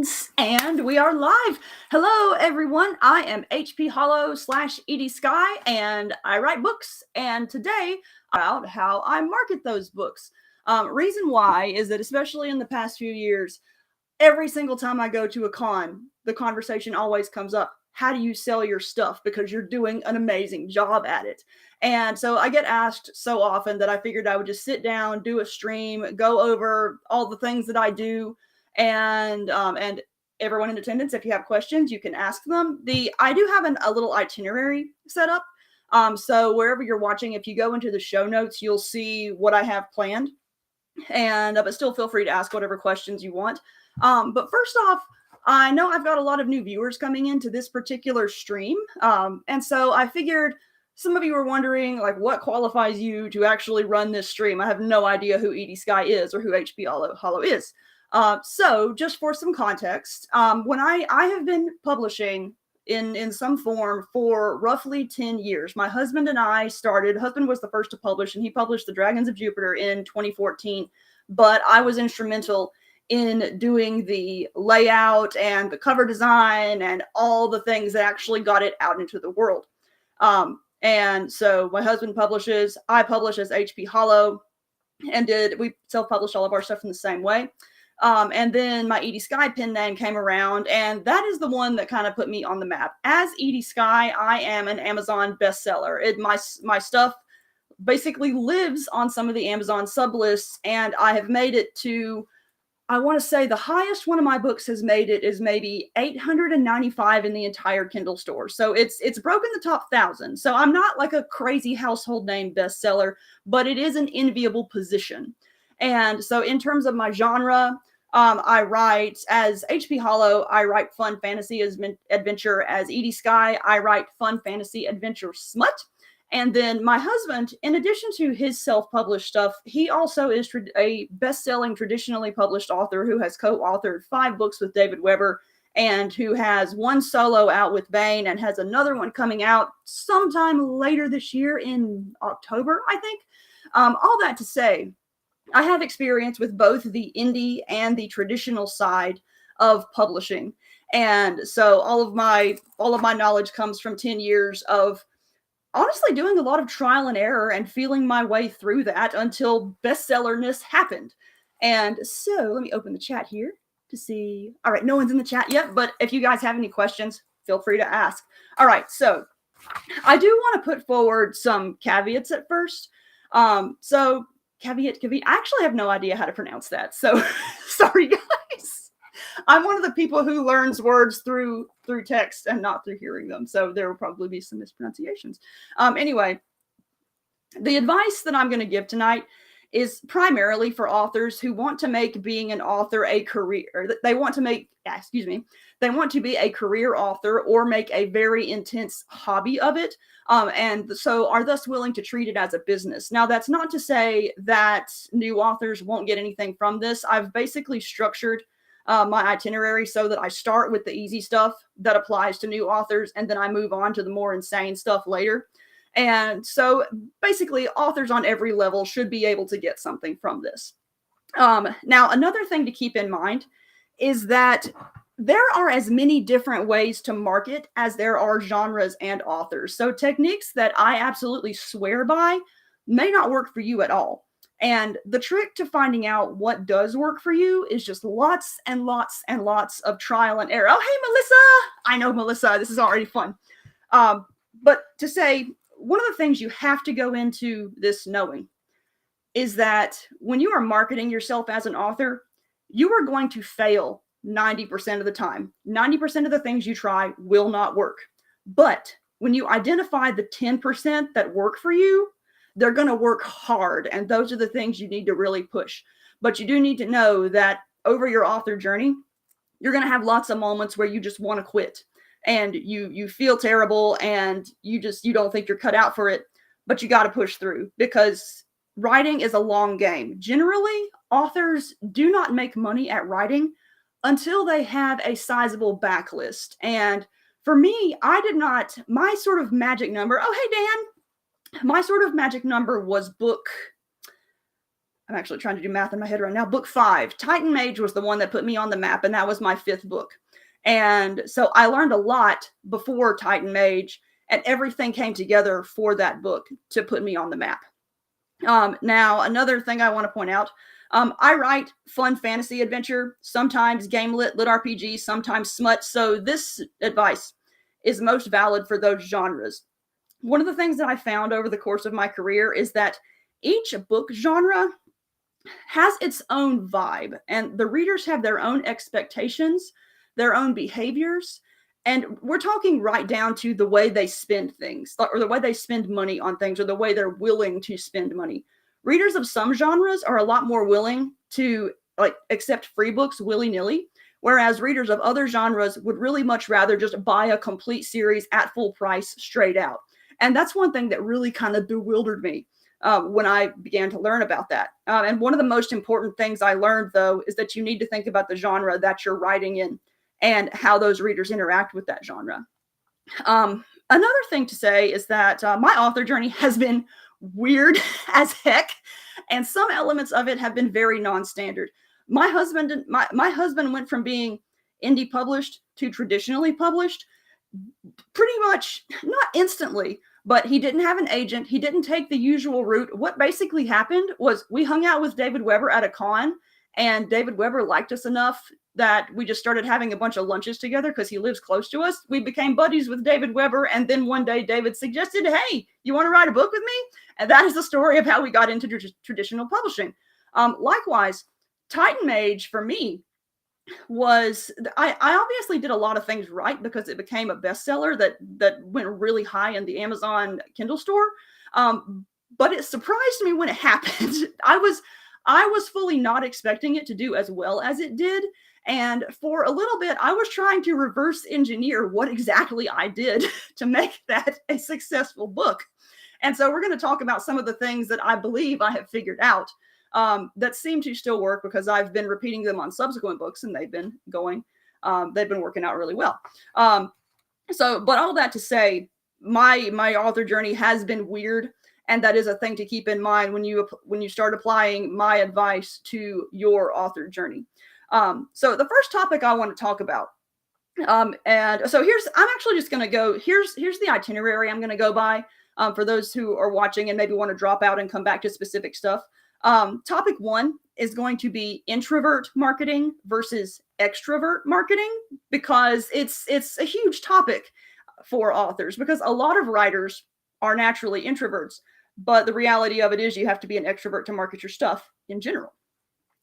friends, and we are live. Hello, everyone. I am HP Hollow / Edie Sky, and I write books. And today, about how I market those books. Reason why is that, especially in the past few years, every single time I go to a con, the conversation always comes up. How do you sell your stuff? Because you're doing an amazing job at it. And so I get asked so often that I figured I would just sit down, do a stream, go over all the things that I do, and everyone in attendance, if you have questions, you can ask them. I do have a little itinerary set up. So wherever you're watching, if you go into the show notes, you'll see what I have planned. And but still feel free to ask whatever questions you want. But first off, I know I've got a lot of new viewers coming into this particular stream. And so I figured some of you were wondering, like, what qualifies you to actually run this stream? I have no idea who Edie Sky is or who HP Hollow is. So just for some context, when I have been publishing in some form for roughly 10 years. My husband and I started, husband was the first to publish, and he published The Dragons of Jupiter in 2014, but I was instrumental in doing the layout and the cover design and all the things that actually got it out into the world. And so my husband publishes, I publish as HP Hollow, and we self-published all of our stuff in the same way. And then my Edie Sky pen name came around, and that is the one that kind of put me on the map. As Edie Sky, I am an Amazon bestseller. My stuff basically lives on some of the Amazon sublists, and I have made it to, I want to say the highest one of my books has made it is maybe 895 in the entire Kindle store. So it's broken the top 1,000. So I'm not like a crazy household name bestseller, but it is an enviable position. And so in terms of my genre, I write as HP Hollow, I write fun fantasy adventure. As Edie Sky, I write fun fantasy adventure smut. And then my husband, in addition to his self-published stuff, he also is a best-selling, traditionally published author who has co-authored 5 books with David Weber, and who has one solo out with Bain and has another one coming out sometime later this year in October, I think. All that to say, I have experience with both the indie and the traditional side of publishing. And so all of my knowledge comes from 10 years of honestly doing a lot of trial and error and feeling my way through that until bestsellerness happened. And so let me open the chat here to see. All right, no one's in the chat yet, but if you guys have any questions, feel free to ask. All right, so I do want to put forward some caveats at first. So caveat, I actually have no idea how to pronounce that. So sorry, guys. I'm one of the people who learns words through text and not through hearing them. So there will probably be some mispronunciations. Anyway, the advice that I'm going to give tonight is primarily for authors who want to make being an author a career. They want to be a career author or make a very intense hobby of it. And so are thus willing to treat it as a business. Now, that's not to say that new authors won't get anything from this. I've basically structured my itinerary so that I start with the easy stuff that applies to new authors, and then I move on to the more insane stuff later. And so basically authors on every level should be able to get something from this. Now, another thing to keep in mind is that there are as many different ways to market as there are genres and authors. So techniques that I absolutely swear by may not work for you at all. And the trick to finding out what does work for you is just lots and lots and lots of trial and error. Oh, hey, Melissa. I know, Melissa. This is already fun. But to say, one of the things you have to go into this knowing is that when you are marketing yourself as an author, you are going to fail 90% of the time. 90% of the things you try will not work. But when you identify the 10% that work for you, they're going to work hard. And those are the things you need to really push. But you do need to know that over your author journey, you're going to have lots of moments where you just want to quit. And you feel terrible, and you don't think you're cut out for it, but you got to push through, because writing is a long game. Generally, authors do not make money at writing until they have a sizable backlist. And for me, my sort of magic number, oh, hey, Dan, my sort of magic number was book I'm actually trying to do math in my head right now. Book 5, Titan Mage was the one that put me on the map, and that was my 5th book. And so I learned a lot before Titan Mage, and everything came together for that book to put me on the map. Now, another thing I want to point out, I write fun fantasy adventure, sometimes Gamelit, LitRPG, sometimes smut. So this advice is most valid for those genres. One of the things that I found over the course of my career is that each book genre has its own vibe, and the readers have their own expectations, their own behaviors, and we're talking right down to the way they spend things, or the way they spend money on things, or the way they're willing to spend money. Readers of some genres are a lot more willing to accept free books willy-nilly, whereas readers of other genres would really much rather just buy a complete series at full price straight out. And that's one thing that really kind of bewildered me when I began to learn about that. And one of the most important things I learned, though, is that you need to think about the genre that you're writing in and how those readers interact with that genre. Another thing to say is that my author journey has been weird as heck, and some elements of it have been very non-standard. My husband went from being indie published to traditionally published pretty much not instantly, but he didn't have an agent. He didn't take the usual route. What basically happened was we hung out with David Weber at a con, and David Weber liked us enough that we just started having a bunch of lunches together because he lives close to us. We became buddies with David Weber, and then one day David suggested, hey, you want to write a book with me? And that is the story of how we got into traditional publishing. Likewise, Titan Mage for me was, I obviously did a lot of things right because it became a bestseller that went really high in the Amazon Kindle store. But it surprised me when it happened. I was fully not expecting it to do as well as it did. And for a little bit, I was trying to reverse engineer what exactly I did to make that a successful book. And so we're going to talk about some of the things that I believe I have figured out that seem to still work because I've been repeating them on subsequent books and they've been working out really well. But all that to say, my author journey has been weird. And that is a thing to keep in mind when you start applying my advice to your author journey. So the first topic I want to talk about, and so I'm actually just going to go, here's the itinerary I'm going to go by for those who are watching and maybe want to drop out and come back to specific stuff. Topic 1 is going to be introvert marketing versus extrovert marketing, because it's a huge topic for authors, because a lot of writers are naturally introverts, but the reality of it is you have to be an extrovert to market your stuff in general.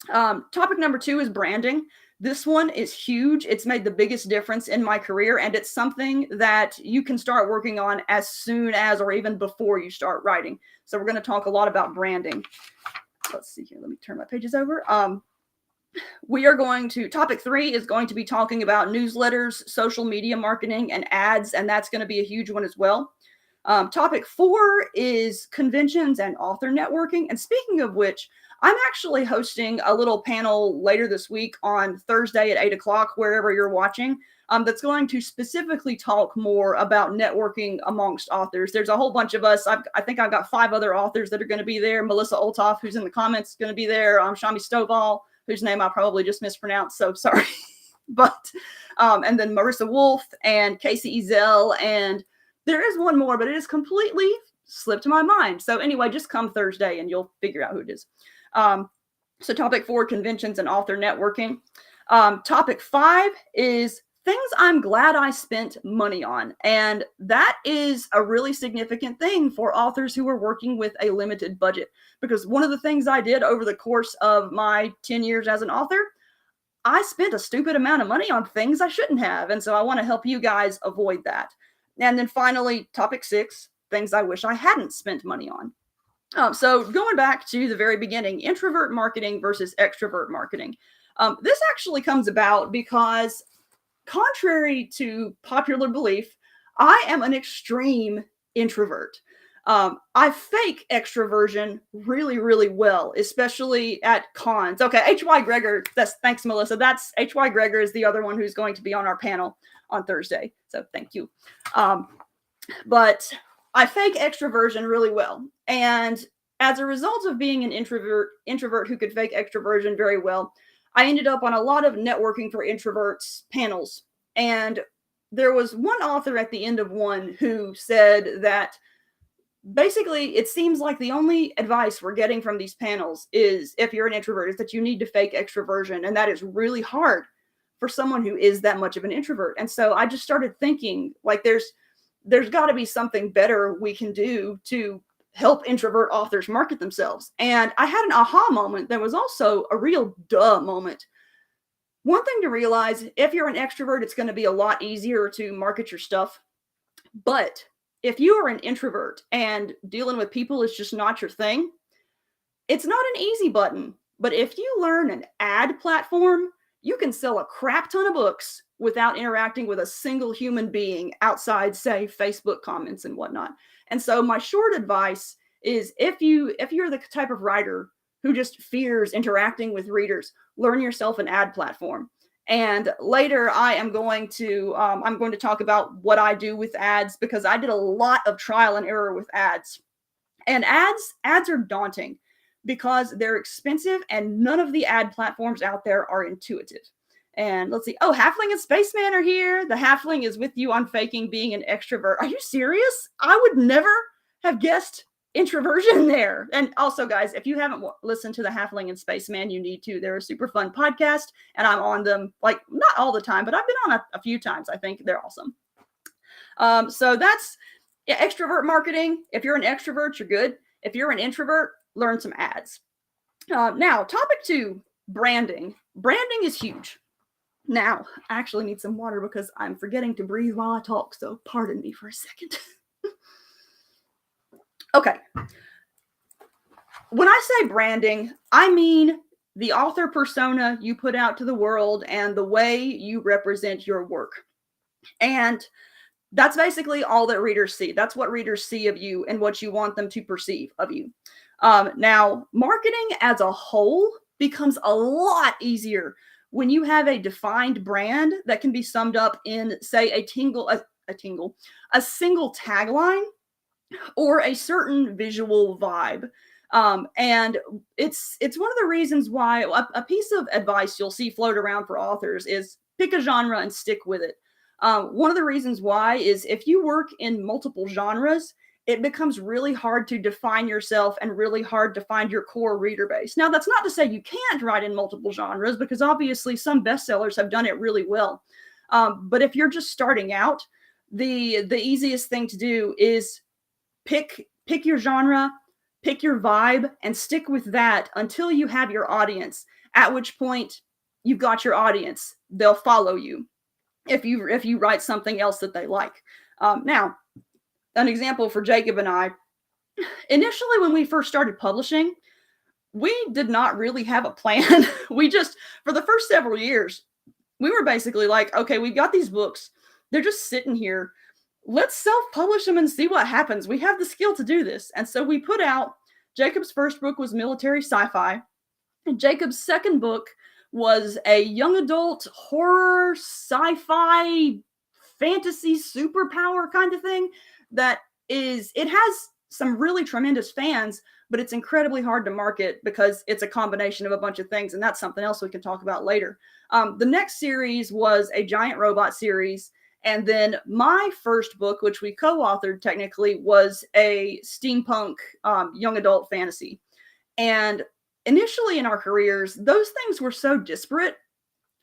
Topic number 2 is branding. This one is huge. It's made the biggest difference in my career, and it's something that you can start working on as soon as or even before you start writing. So we're going to talk a lot about branding. Let's see here. Let me turn my pages over. Topic 3 is going to be talking about newsletters, social media marketing, and ads, and that's going to be a huge one as well. Topic 4 is conventions and author networking. And speaking of which, I'm actually hosting a little panel later this week on Thursday at 8 o'clock, wherever you're watching, that's going to specifically talk more about networking amongst authors. There's a whole bunch of us. I think I've got 5 other authors that are going to be there. Melissa Olthoff, who's in the comments, is going to be there. Shami Stovall, whose name I probably just mispronounced, so sorry. And then Marissa Wolf and Casey Ezel, and there is one more, but it has completely slipped my mind. So anyway, just come Thursday and you'll figure out who it is. So topic 4, conventions and author networking. Topic 5 is things I'm glad I spent money on. And that is a really significant thing for authors who are working with a limited budget. Because one of the things I did over the course of my 10 years as an author, I spent a stupid amount of money on things I shouldn't have. And so I want to help you guys avoid that. And then finally, topic 6, things I wish I hadn't spent money on. So going back to the very beginning, introvert marketing versus extrovert marketing. This actually comes about because, contrary to popular belief, I am an extreme introvert. I fake extroversion really, really well, especially at cons. Okay, H.Y. Greger, thanks, Melissa. That's H.Y. Greger is the other one who's going to be on our panel on Thursday. So thank you. But I fake extroversion really well. And as a result of being an introvert who could fake extroversion very well, I ended up on a lot of networking for introverts panels. And there was one author at the end of one who said that basically it seems like the only advice we're getting from these panels is, if you're an introvert, is that you need to fake extroversion. And that is really hard for someone who is that much of an introvert. And so I just started thinking, like, there's got to be something better we can do to help introvert authors market themselves. And I had an aha moment that was also a real duh moment. One thing to realize, if you're an extrovert, it's going to be a lot easier to market your stuff. But if you are an introvert and dealing with people is just not your thing, it's not an easy button. But if you learn an ad platform, you can sell a crap ton of books without interacting with a single human being outside, say, Facebook comments and whatnot. And so my short advice is, if you're the type of writer who just fears interacting with readers, learn yourself an ad platform. And later I'm going to talk about what I do with ads, because I did a lot of trial and error with ads. And ads are daunting because they're expensive and none of the ad platforms out there are intuitive. And let's see. Oh, Halfling and Spaceman are here. The Halfling is with you on faking being an extrovert. Are you serious? I would never have guessed introversion there. And also, guys, if you haven't listened to the Halfling and Spaceman, you need to. They're a super fun podcast, and I'm on them, like, not all the time, but I've been on a few times. I think they're awesome. So that's extrovert marketing. If you're an extrovert, you're good. If you're an introvert, learn some ads. Now, topic 2, branding. Branding is huge. Now, I actually need some water because I'm forgetting to breathe while I talk, so pardon me for a second. Okay. When I say branding, I mean the author persona you put out to the world and the way you represent your work. And that's basically all that readers see. That's what readers see of you and what you want them to perceive of you. Now, marketing as a whole becomes a lot easier when you have a defined brand that can be summed up in, say, a single tagline or a certain visual vibe. And it's one of the reasons why a piece of advice you'll see float around for authors is pick a genre and stick with it. One of the reasons why is, if you work in multiple genres, it becomes really hard to define yourself and really hard to find your core reader base. Now, that's not to say you can't write in multiple genres, because obviously some bestsellers have done it really well. But if you're just starting out, the easiest thing to do is pick your genre, pick your vibe, and stick with that until you have your audience, at which point you've got your audience. They'll follow you if you write something else that they like. Now, an example for Jacob and I, initially when we first started publishing, we did not really have a plan. We just, for the first several years, we were basically like, okay, we've got these books. They're just sitting here. Let's self-publish them and see what happens. We have the skill to do this. And so we put out, Jacob's first book was military sci-fi. And Jacob's second book was a young adult horror, sci-fi, fantasy, superpower kind of thing it has some really tremendous fans, but it's incredibly hard to market because it's a combination of a bunch of things. And that's something else we can talk about later. The next series was a giant robot series. And then my first book, which we co-authored technically, was a steampunk young adult fantasy. And initially in our careers, those things were so disparate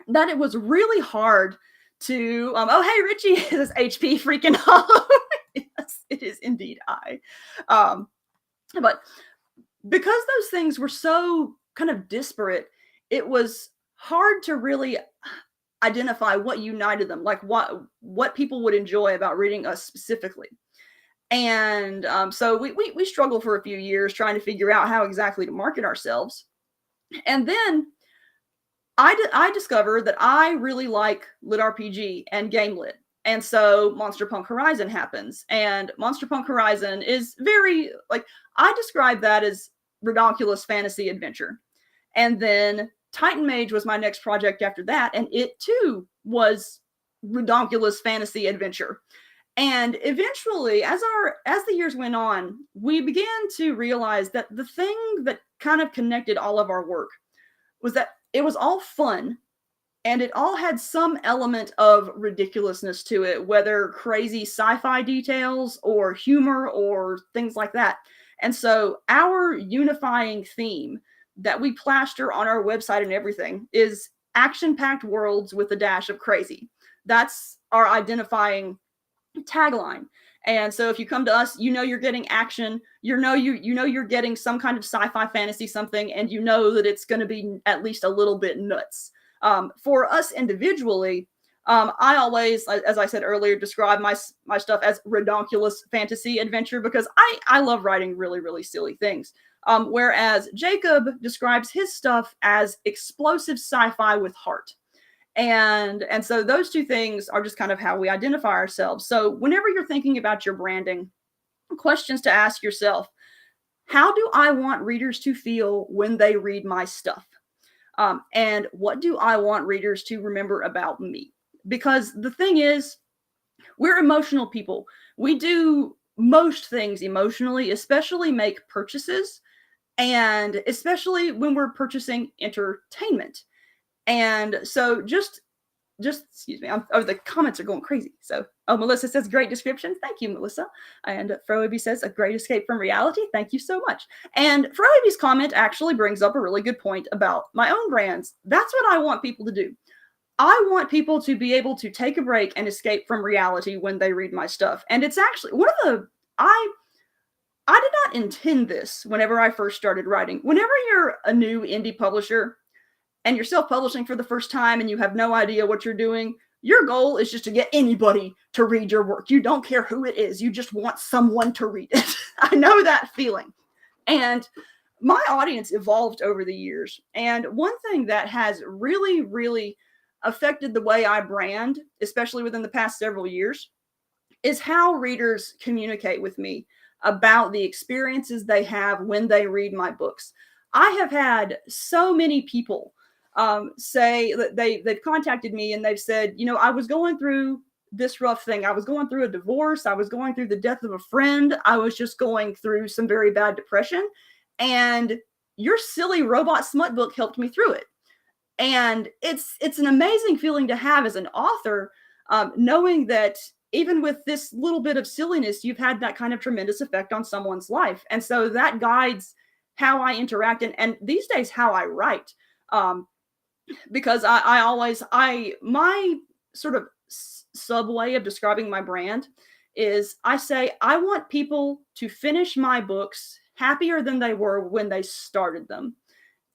that it was really hard to, oh, hey, Richie, this is HP freaking hollow. Yes, it is indeed I. But because those things were so kind of disparate, it was hard to really identify what united them, like what people would enjoy about reading us specifically. And so we struggled for a few years trying to figure out how exactly to market ourselves. And then I discovered that I really like LitRPG and Gamelit. And so Monster Punk Horizon happens. And Monster Punk Horizon is very, like, I describe that as redonkulous fantasy adventure. And then Titan Mage was my next project after that. And it too was redonkulous fantasy adventure. And eventually, as the years went on, we began to realize that the thing that kind of connected all of our work was that it was all fun, and it all had some element of ridiculousness to it, whether crazy sci-fi details or humor or things like that. And so our unifying theme that we plaster on our website and everything is action-packed worlds with a dash of crazy. That's our identifying tagline. And so if you come to us, you know you're getting action, you know you're getting some kind of sci-fi fantasy something, and you know that it's going to be at least a little bit nuts. For us individually, I always, as I said earlier, describe my stuff as redonkulous fantasy adventure because I love writing really, really silly things. Whereas Jacob describes his stuff as explosive sci-fi with heart. And so those two things are just kind of how we identify ourselves. So whenever you're thinking about your branding, questions to ask yourself: how do I want readers to feel when they read my stuff? And what do I want readers to remember about me? Because the thing is, we're emotional people. We do most things emotionally, especially make purchases, and especially when we're purchasing entertainment. And so just excuse me, the comments are going crazy. So, Melissa says, great description. Thank you, Melissa. And Froeby says, a great escape from reality. Thank you so much. And Froeby's comment actually brings up a really good point about my own brands. That's what I want people to do. I want people to be able to take a break and escape from reality when they read my stuff. And it's actually one of the, I did not intend this whenever I first started writing. Whenever you're a new indie publisher, and you're self-publishing for the first time and you have no idea what you're doing, your goal is just to get anybody to read your work. You don't care who it is. You just want someone to read it. I know that feeling. And my audience evolved over the years. And one thing that has really, really affected the way I brand, especially within the past several years, is how readers communicate with me about the experiences they have when they read my books. I have had so many people say that they've contacted me and they've said, I was going through this rough thing. I was going through a divorce. I was going through the death of a friend. I was just going through some very bad depression. And your silly robot smut book helped me through it. And it's an amazing feeling to have as an author, knowing that even with this little bit of silliness, you've had that kind of tremendous effect on someone's life. And so that guides how I interact and these days how I write. Because my sort of sub way of describing my brand is I say, I want people to finish my books happier than they were when they started them.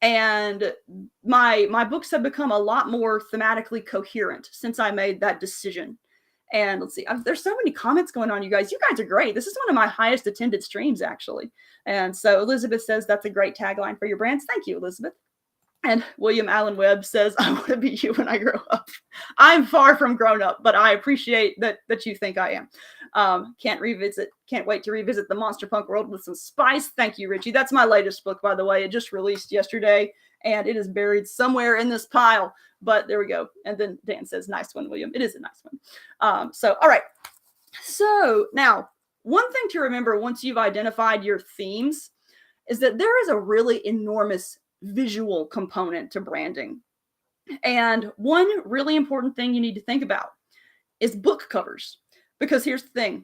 And my books have become a lot more thematically coherent since I made that decision. And let's see, there's so many comments going on, you guys. You guys are great. This is one of my highest attended streams, actually. And so Elizabeth says that's a great tagline for your brands. Thank you, Elizabeth. And William Allen Webb says, I want to be you when I grow up. I'm far from grown up, but I appreciate that you think I am. Can't wait to revisit the Monster Punk world with some spice. Thank you, Richie. That's my latest book, by the way. It just released yesterday, and it is buried somewhere in this pile. But there we go. And then Dan says, nice one, William. It is a nice one. All right. So now, one thing to remember once you've identified your themes is that there is a really enormous visual component to branding. And one really important thing you need to think about is book covers. Because here's the thing.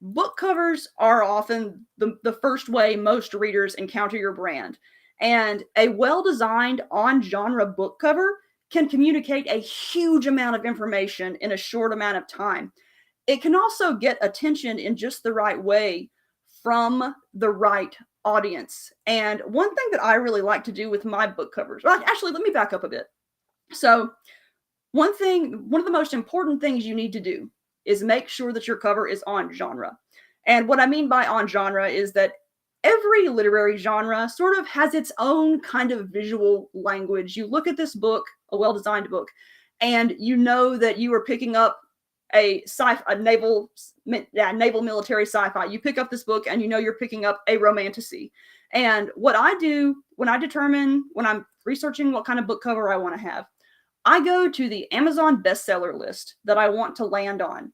Book covers are often the first way most readers encounter your brand. And a well-designed on-genre book cover can communicate a huge amount of information in a short amount of time. It can also get attention in just the right way from the right audience. And one thing that I really like to do with my book covers, well, actually, let me back up a bit. So one of the most important things you need to do is make sure that your cover is on genre. And what I mean by on genre is that every literary genre sort of has its own kind of visual language. You look at this book, a well-designed book, and you know that you are picking up a naval military sci-fi. You pick up this book and you know you're picking up a romantasy. And what I do when I'm researching what kind of book cover I want to have, I go to the Amazon bestseller list that I want to land on.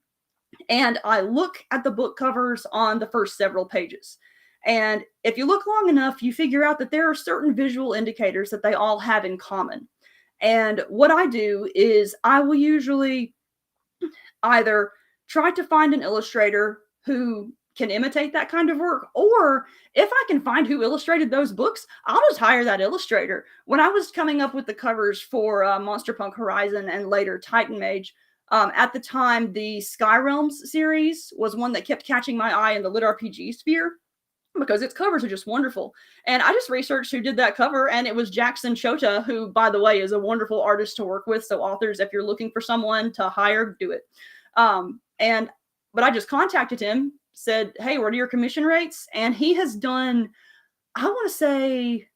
and I look at the book covers on the first several pages. And if you look long enough, you figure out that there are certain visual indicators that they all have in common. And what I do is I will usually either try to find an illustrator who can imitate that kind of work, or if I can find who illustrated those books, I'll just hire that illustrator. When I was coming up with the covers for Monster Punk Horizon and later Titan Mage, at the time, the Sky Realms series was one that kept catching my eye in the LitRPG sphere because its covers are just wonderful. And I just researched who did that cover, and it was Jackson Chota, who, by the way, is a wonderful artist to work with. So authors, if you're looking for someone to hire, do it. But I just contacted him, said, hey, what are your commission rates? And he has done, I want to say,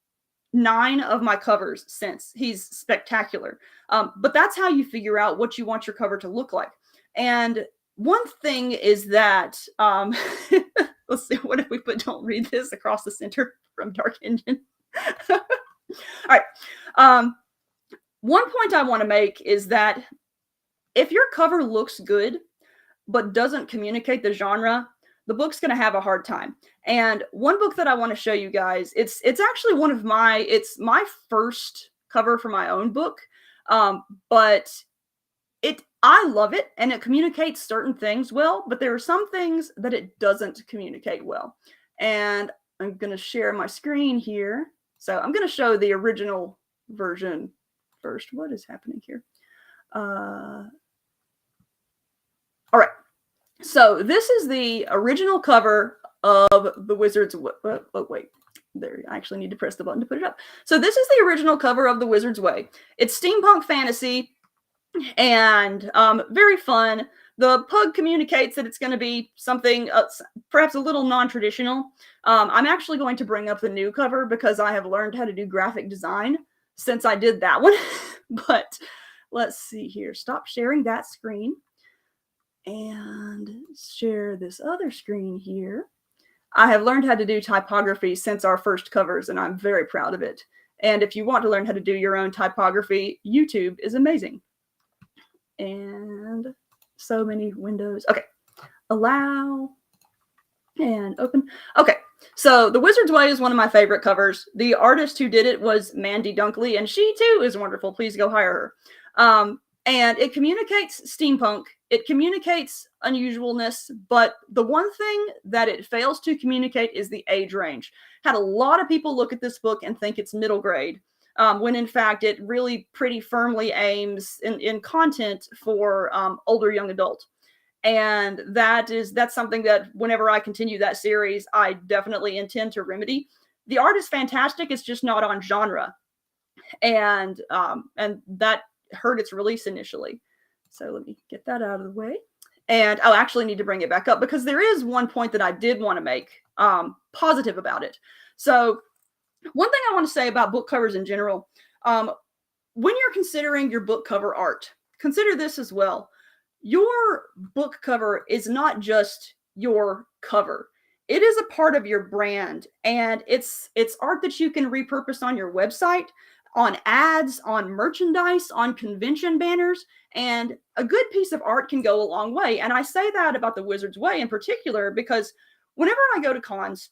9 of my covers since. He's spectacular. But that's how you figure out what you want your cover to look like. And one thing is that, let's see, what if we put don't read this across the center from Dark Engine? All right. One point I want to make is that if your cover looks good, but doesn't communicate the genre, the book's going to have a hard time. And one book that I want to show you guys, it's actually it's my first cover for my own book. But I love it, and it communicates certain things well, but there are some things that it doesn't communicate well. And I'm going to share my screen here. So I'm going to show the original version first. What is happening here? All right. So this is the original cover of the Wizard's Way. Oh, wait. There, I actually need to press the button to put it up. So this is the original cover of The Wizard's Way. It's steampunk fantasy and very fun. The pug communicates that it's going to be something perhaps a little non-traditional. I'm actually going to bring up the new cover because I have learned how to do graphic design since I did that one. But let's see here. Stop sharing that screen and share this other screen here. I have learned how to do typography since our first covers, and I'm very proud of it. And if you want to learn how to do your own typography, YouTube is amazing. And so many windows. Okay. Allow and open. Okay. So The Wizard's Way is one of my favorite covers. The artist who did it was Mandy Dunkley, and she too is wonderful. Please go hire her. And it communicates steampunk. It communicates unusualness, but the one thing that it fails to communicate is the age range. Had a lot of people look at this book and think it's middle grade, when in fact it really pretty firmly aims in content for older young adult. And that's something that whenever I continue that series, I definitely intend to remedy. The art is fantastic. It's just not on genre. And that hurt its release initially. So let me get that out of the way. And I'll actually need to bring it back up because there is one point that I did want to make positive about it. So one thing I want to say about book covers in general, when you're considering your book cover art, consider this as well. Your book cover is not just your cover. It is a part of your brand, and it's art that you can repurpose on your website, on ads, on merchandise, on convention banners, and a good piece of art can go a long way. And I say that about The Wizard's Way in particular because whenever I go to cons,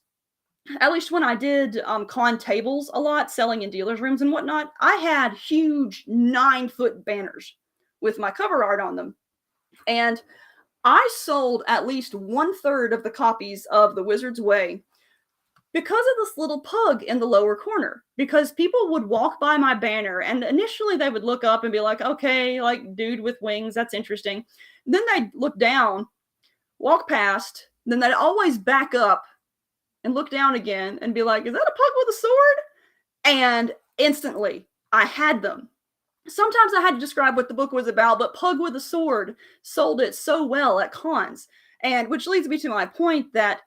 at least when I did con tables a lot, selling in dealers' rooms and whatnot, I had huge 9-foot banners with my cover art on them. And I sold at least 1/3 of the copies of The Wizard's Way because of this little pug in the lower corner. Because people would walk by my banner and initially they would look up and be like, okay, like dude with wings, that's interesting. Then they'd look down, walk past, then they'd always back up and look down again and be like, is that a pug with a sword? And instantly I had them. Sometimes I had to describe what the book was about, but Pug with a Sword sold it so well at cons. And which leads me to my point that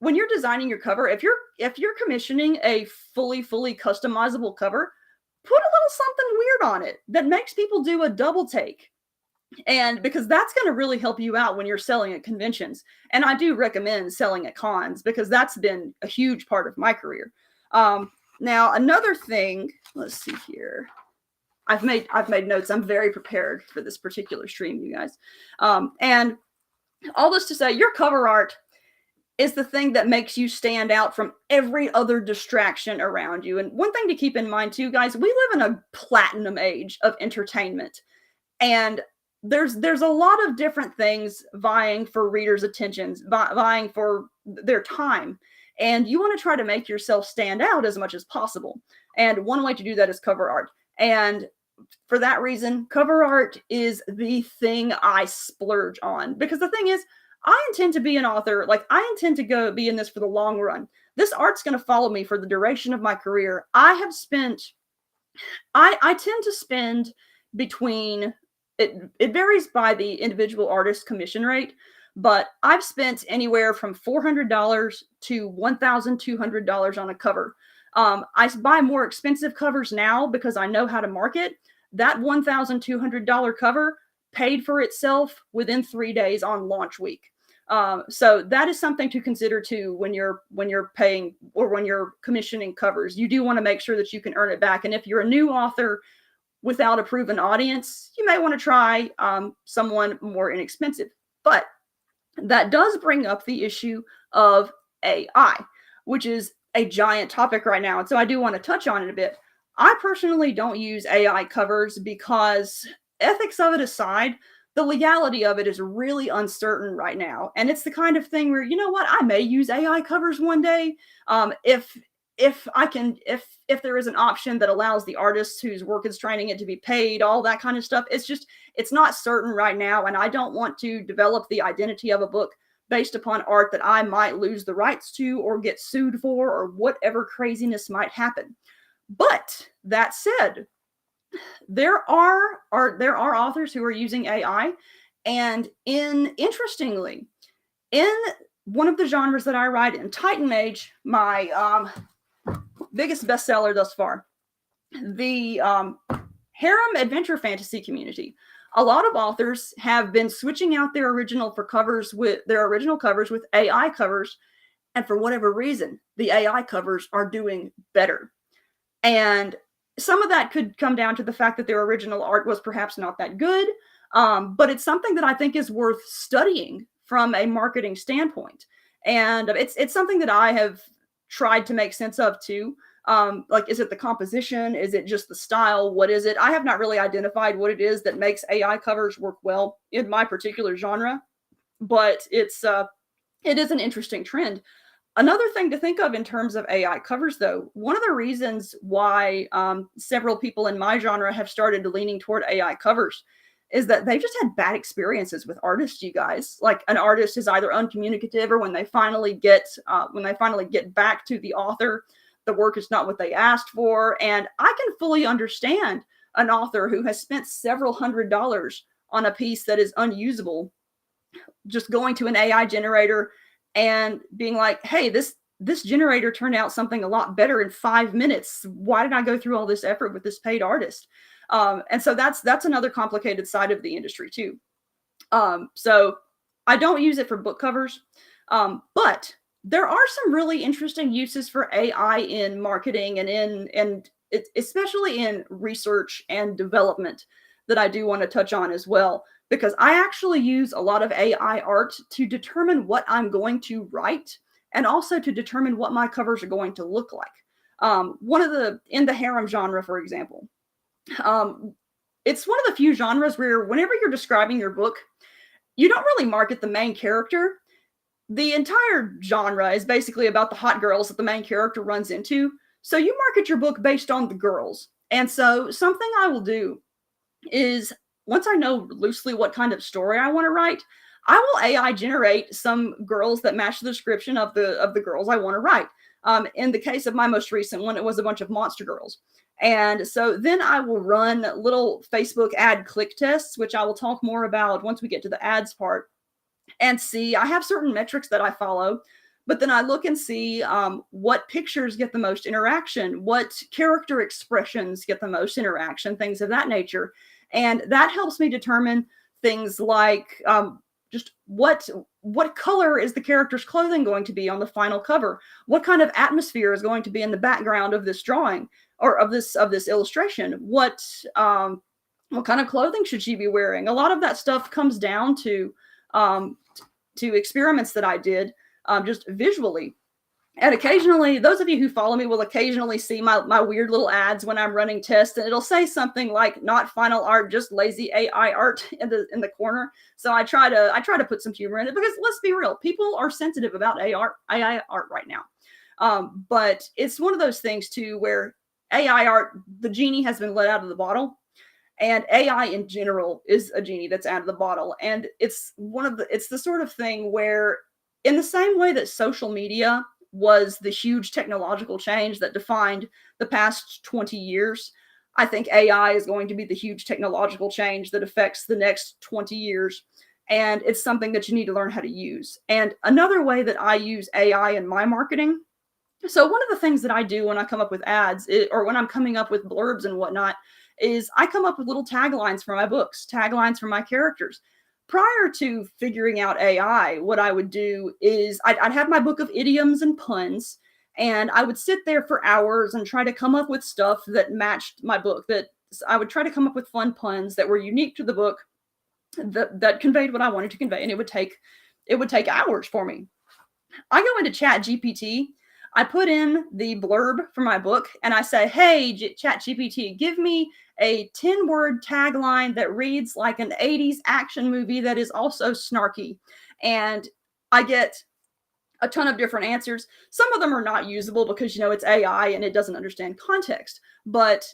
when you're designing your cover, if you're commissioning a fully customizable cover, put a little something weird on it that makes people do a double take. And because that's going to really help you out when you're selling at conventions. And I do recommend selling at cons because that's been a huge part of my career. Now, another thing, let's see here. I've made notes. I'm very prepared for this particular stream, you guys. And all this to say, your cover art is the thing that makes you stand out from every other distraction around you. And one thing to keep in mind too, guys, we live in a platinum age of entertainment. And there's a lot of different things vying for readers' attentions, vying for their time. And you want to try to make yourself stand out as much as possible. And one way to do that is cover art. And for that reason, cover art is the thing I splurge on. Because the thing is, I intend to be an author. Like, I intend to go be in this for the long run. This art's going to follow me for the duration of my career. I tend to spend between, it varies by the individual artist commission rate, but I've spent anywhere from $400 to $1,200 on a cover. I buy more expensive covers now because I know how to market. That $1,200 cover paid for itself within 3 days on launch week. So that is something to consider too when you're paying or when you're commissioning covers. You do want to make sure that you can earn it back. And if you're a new author without a proven audience, you may want to try someone more inexpensive. But that does bring up the issue of AI, which is a giant topic right now. And so I do want to touch on it a bit. I personally don't use AI covers because, ethics of it aside, the legality of it is really uncertain right now. And it's the kind of thing where, you know what, I may use AI covers one day. If there is an option that allows the artist whose work is training it to be paid, all that kind of stuff. It's not certain right now. And I don't want to develop the identity of a book based upon art that I might lose the rights to or get sued for or whatever craziness might happen. But that said, there are authors who are using AI, and interestingly, in one of the genres that I write in, Titan Age, my biggest bestseller thus far, the harem adventure fantasy community. A lot of authors have been switching out their original covers with AI covers, and for whatever reason, the AI covers are doing better. And some of that could come down to the fact that their original art was perhaps not that good, but it's something that I think is worth studying from a marketing standpoint. And it's something that I have tried to make sense of too. Like, is it the composition? Is it just the style? What is it? I have not really identified what it is that makes AI covers work well in my particular genre, but it is an interesting trend. Another thing to think of in terms of AI covers, though, one of the reasons why several people in my genre have started leaning toward AI covers is that they've just had bad experiences with artists, you guys. Like, an artist is either uncommunicative, or when they finally get back to the author, the work is not what they asked for. And I can fully understand an author who has spent several $100s on a piece that is unusable, just going to an AI generator and being like, hey, this generator turned out something a lot better in 5 minutes. Why did I go through all this effort with this paid artist? And so that's another complicated side of the industry too. So I don't use it for book covers, but there are some really interesting uses for AI in marketing and especially in research and development that I do want to touch on as well, because I actually use a lot of AI art to determine what I'm going to write and also to determine what my covers are going to look like. In the harem genre, for example, it's one of the few genres where whenever you're describing your book, you don't really market the main character. The entire genre is basically about the hot girls that the main character runs into. So you market your book based on the girls. And so something I will do is, once I know loosely what kind of story I want to write, I will AI generate some girls that match the description of the girls I want to write. In the case of my most recent one, it was a bunch of monster girls. And so then I will run little Facebook ad click tests, which I will talk more about once we get to the ads part, and see, I have certain metrics that I follow, but then I look and see what pictures get the most interaction, what character expressions get the most interaction, things of that nature. And that helps me determine things like just what color is the character's clothing going to be on the final cover? What kind of atmosphere is going to be in the background of this drawing or of this illustration? What kind of clothing should she be wearing? A lot of that stuff comes down to to experiments that I did just visually. And occasionally, those of you who follow me will occasionally see my weird little ads when I'm running tests, and it'll say something like "not final art, just lazy AI art" in the corner. So I try to put some humor in it, because let's be real, people are sensitive about AI art right now. But it's one of those things too where AI art, the genie has been let out of the bottle, and AI in general is a genie that's out of the bottle. And it's the sort of thing where, in the same way that social media was the huge technological change that defined the past 20 years, I think AI is going to be the huge technological change that affects the next 20 years. And it's something that you need to learn how to use. And another way that I use AI in my marketing, so one of the things that I do when I come up with ads, or when I'm coming up with blurbs and whatnot, is I come up with little taglines for my books, taglines for my characters. Prior to figuring out AI, what I would do is I'd have my book of idioms and puns, and I would sit there for hours and try to come up with stuff that matched my book. That I would try to come up with fun puns that were unique to the book, that conveyed what I wanted to convey, and it would take hours for me. I go into Chat GPT, I put in the blurb for my book, and I say, "Hey, Chat GPT, give me a 10-word tagline that reads like an 80s action movie that is also snarky." And I get a ton of different answers. Some of them are not usable because, it's AI and it doesn't understand context. But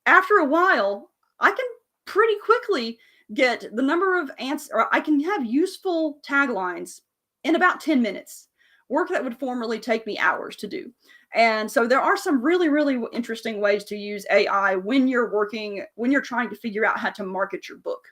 after a while, I can pretty quickly get the number of answers, or I can have useful taglines in about 10 minutes, work that would formerly take me hours to do. And so there are some really, really interesting ways to use AI when you're trying to figure out how to market your book.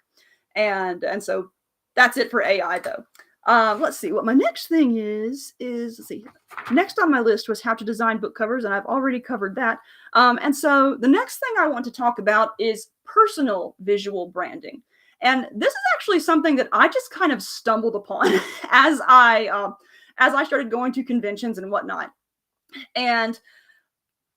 And so that's it for AI, though. Let's see what my next thing is. Let's see. Next on my list was how to design book covers, and I've already covered that. And so the next thing I want to talk about is personal visual branding. And this is actually something that I just kind of stumbled upon as I started going to conventions and whatnot. And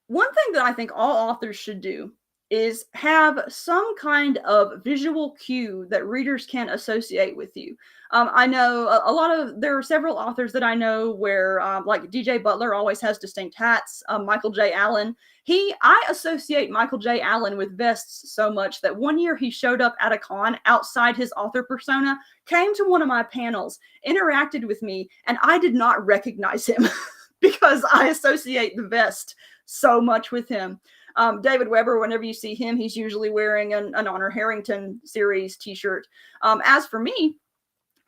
one thing that I think all authors should do is have some kind of visual cue that readers can associate with you. I know there are several authors that I know where, like DJ Butler always has distinct hats. Michael J. Allen, I associate Michael J. Allen with vests so much that one year he showed up at a con outside his author persona, came to one of my panels, interacted with me, and I did not recognize him because I associate the vest so much with him. David Weber, whenever you see him, he's usually wearing an Honor Harrington series t-shirt. As for me,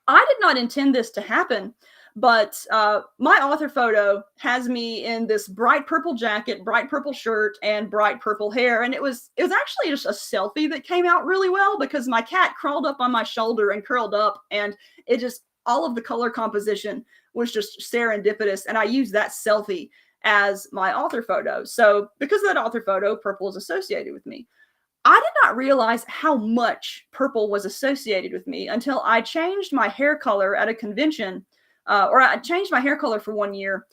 I did not intend this to happen, but my author photo has me in this bright purple jacket, bright purple shirt, and bright purple hair. And it was actually just a selfie that came out really well because my cat crawled up on my shoulder and curled up, and all of the color composition was just serendipitous. And I used that selfie as my author photo. So because of that author photo, purple is associated with me. I did not realize how much purple was associated with me until I changed my hair color at a convention, or I changed my hair color for 1 year.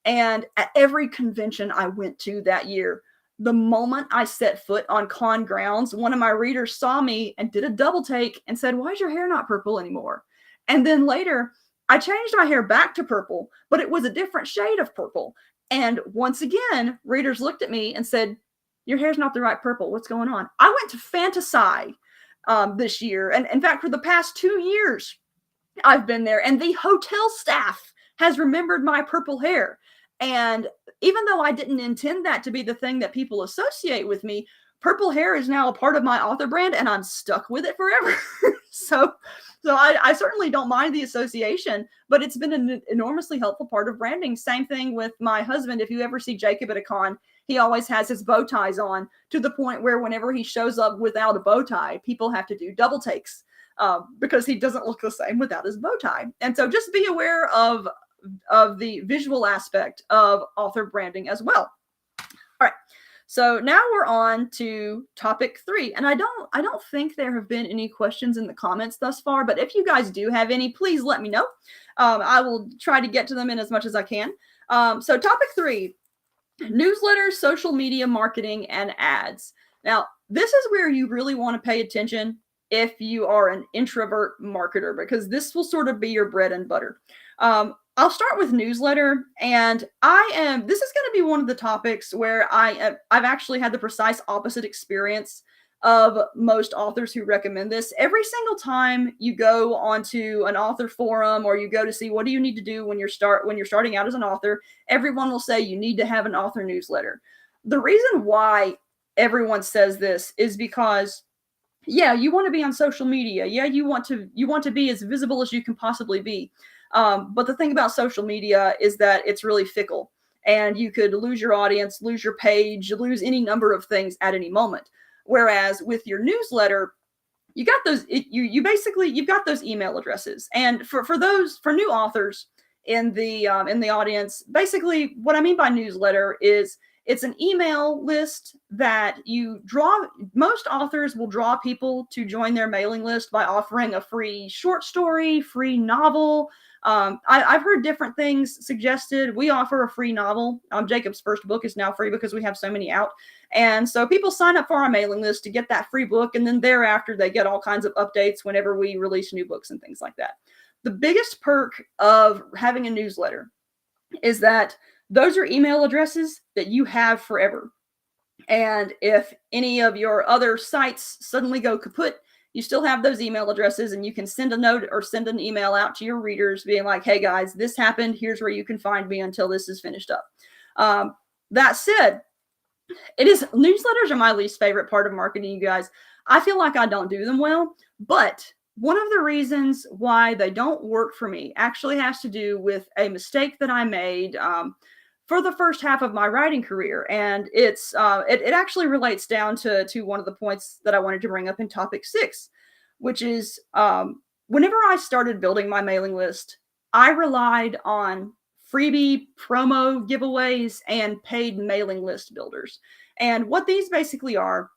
And at every convention I went to that year, the moment I set foot on con grounds, one of my readers saw me and did a double take and said, "Why is your hair not purple anymore?" And then later, I changed my hair back to purple, but it was a different shade of purple. And once again, readers looked at me and said, "Your hair's not the right purple. What's going on?" I went to Fantasy this year. And in fact, for the past 2 years, I've been there. And the hotel staff has remembered my purple hair. And even though I didn't intend that to be the thing that people associate with me, purple hair is now a part of my author brand, and I'm stuck with it forever. So I certainly don't mind the association, but it's been an enormously helpful part of branding. Same thing with my husband. If you ever see Jacob at a con, he always has his bow ties on, to the point where whenever he shows up without a bow tie, people have to do double takes because he doesn't look the same without his bow tie. And so just be aware of the visual aspect of author branding as well. All right. So now we're on to topic 3, and I don't think there have been any questions in the comments thus far, but if you guys do have any, please let me know. I will try to get to them in as much as I can. So topic 3, newsletters, social media marketing, and ads. Now, this is where you really want to pay attention if you are an introvert marketer, because this will sort of be your bread and butter. I'll start with newsletter, and this is going to be one of the topics where I've actually had the precise opposite experience of most authors who recommend this. Every single time you go onto an author forum, or you go to see what do you need to do when you're starting out as an author, everyone will say you need to have an author newsletter. The reason why everyone says this is because, yeah, you want to be on social media. Yeah, you want to be as visible as you can possibly be. But the thing about social media is that it's really fickle, and you could lose your audience, lose your page, lose any number of things at any moment. Whereas with your newsletter, you got those. You've got those email addresses, and for new authors in the audience, basically what I mean by newsletter is it's an email list that you draw. Most authors will draw people to join their mailing list by offering a free short story, free novel. I've heard different things suggested. We offer a free novel. Jacob's first book is now free because we have so many out. And so people sign up for our mailing list to get that free book. And then thereafter, they get all kinds of updates whenever we release new books and things like that. The biggest perk of having a newsletter is that those are email addresses that you have forever. And if any of your other sites suddenly go kaput, you still have those email addresses, and you can send a note or send an email out to your readers being like, hey guys, this happened. Here's where you can find me until this is finished up. That said, newsletters are my least favorite part of marketing, you guys. I feel like I don't do them well, but one of the reasons why they don't work for me actually has to do with a mistake that I made for the first half of my writing career. And it actually relates down to one of the points that I wanted to bring up in topic 6, which is whenever I started building my mailing list, I relied on freebie promo giveaways and paid mailing list builders. And what these basically are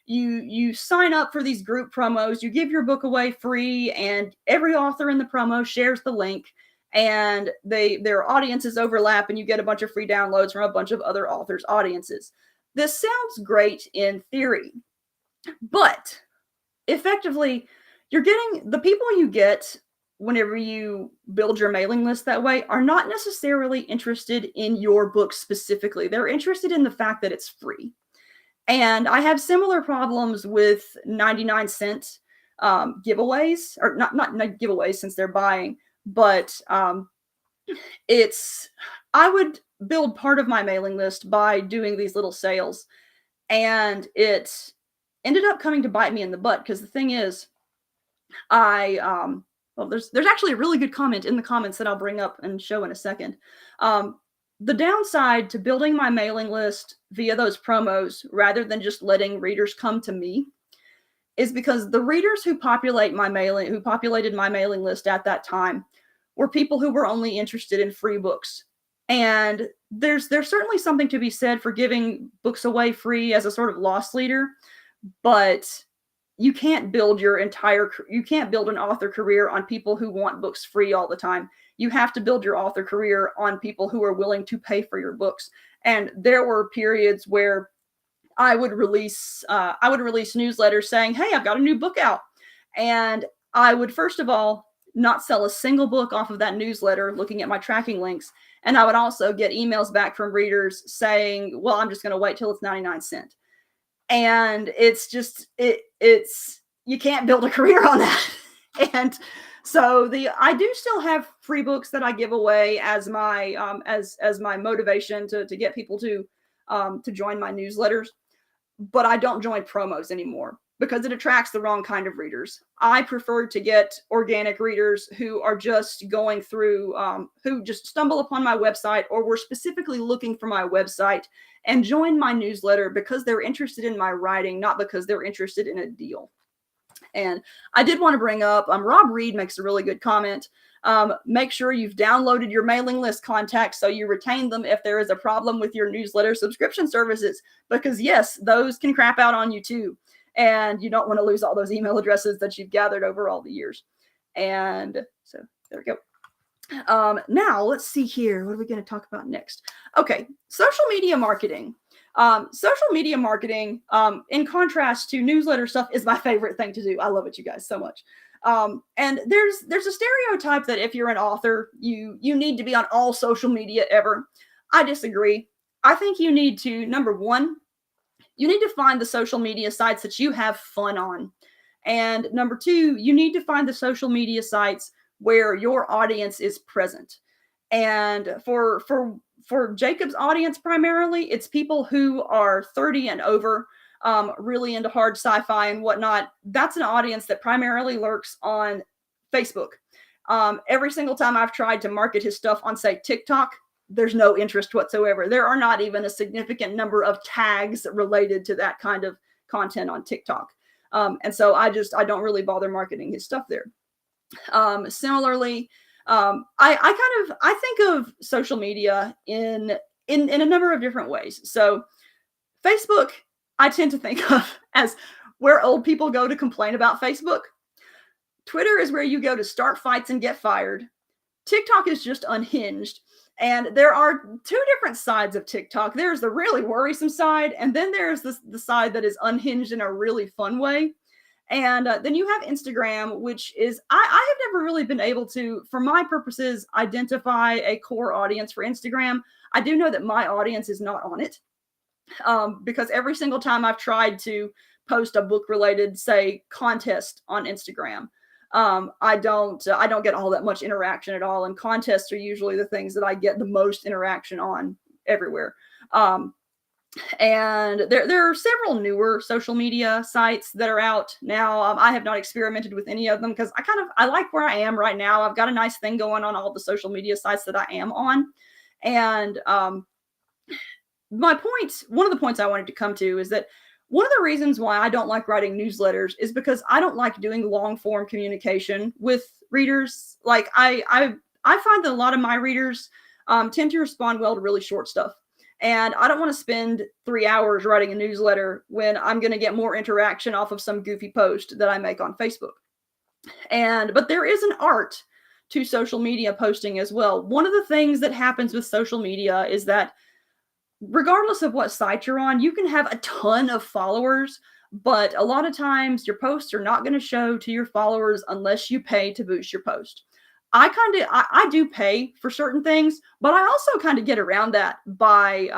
you sign up for these group promos, you give your book away free, and every author in the promo shares the link, and their audiences overlap, and you get a bunch of free downloads from a bunch of other authors' audiences. This sounds great in theory, but effectively, you're getting the people you get whenever you build your mailing list that way are not necessarily interested in your book specifically. They're interested in the fact that it's free. And I have similar problems with 99-cent giveaways, or not giveaways since they're buying, but I would build part of my mailing list by doing these little sales, and it ended up coming to bite me in the butt, because the thing is, there's actually a really good comment in the comments that I'll bring up and show in a second. The downside to building my mailing list via those promos, rather than just letting readers come to me, is because the readers who populated my mailing list at that time were people who were only interested in free books. And there's certainly something to be said for giving books away free as a sort of loss leader, but you can't build an author career on people who want books free all the time. You have to build your author career on people who are willing to pay for your books. And there were periods where I would release newsletters saying, hey, I've got a new book out. And I would, first of all, not sell a single book off of that newsletter, looking at my tracking links. And I would also get emails back from readers saying, well, I'm just going to wait till it's 99-cent. And it's just, you can't build a career on that. And so I do still have free books that I give away as my, as my motivation to get people to join my newsletters, but I don't join promos anymore because it attracts the wrong kind of readers. I prefer to get organic readers who are just going through, who just stumble upon my website or were specifically looking for my website and join my newsletter because they're interested in my writing, not because they're interested in a deal. And I did want to bring up, Rob Reed makes a really good comment. Make sure you've downloaded your mailing list contacts so you retain them if there is a problem with your newsletter subscription services, because yes, those can crap out on you too. And you don't want to lose all those email addresses that you've gathered over all the years. And so there we go. Now let's see here. What are we going to talk about next? Okay. Social media marketing. Social media marketing, in contrast to newsletter stuff, is my favorite thing to do. I love it, you guys, so much. And there's a stereotype that if you're an author, you need to be on all social media ever. I disagree. I think you need to, number one, you need to find the social media sites that you have fun on. And number two, you need to find the social media sites where your audience is present. And for Jacob's audience, primarily, it's people who are 30 and over, really into hard sci-fi and whatnot. That's an audience that primarily lurks on Facebook. Every single time I've tried to market his stuff on, say, TikTok, there's no interest whatsoever. There are not even a significant number of tags related to that kind of content on TikTok. And so I don't really bother marketing his stuff there. Similarly, I think of social media in a number of different ways. So Facebook, I tend to think of as where old people go to complain about Facebook. Twitter is where you go to start fights and get fired. TikTok is just unhinged. And there are two different sides of TikTok. There's the really worrisome side, and then there's the side that is unhinged in a really fun way. And then you have Instagram, which is, I have never really been able to, for my purposes, identify a core audience for Instagram. I do know that my audience is not on it, because every single time I've tried to post a book-related, say, contest on Instagram, I don't get all that much interaction at all. And contests are usually the things that I get the most interaction on everywhere. And there are several newer social media sites that are out now. I have not experimented with any of them because I like where I am right now. I've got a nice thing going on all the social media sites that I am on. And one of the points I wanted to come to is that one of the reasons why I don't like writing newsletters is because I don't like doing long form communication with readers. Like I find that a lot of my readers tend to respond well to really short stuff. And I don't want to spend 3 hours writing a newsletter when I'm going to get more interaction off of some goofy post that I make on Facebook. But there is an art to social media posting as well. One of the things that happens with social media is that regardless of what site you're on, you can have a ton of followers, but a lot of times your posts are not going to show to your followers unless you pay to boost your post. I do pay for certain things, but I also kind of get around that by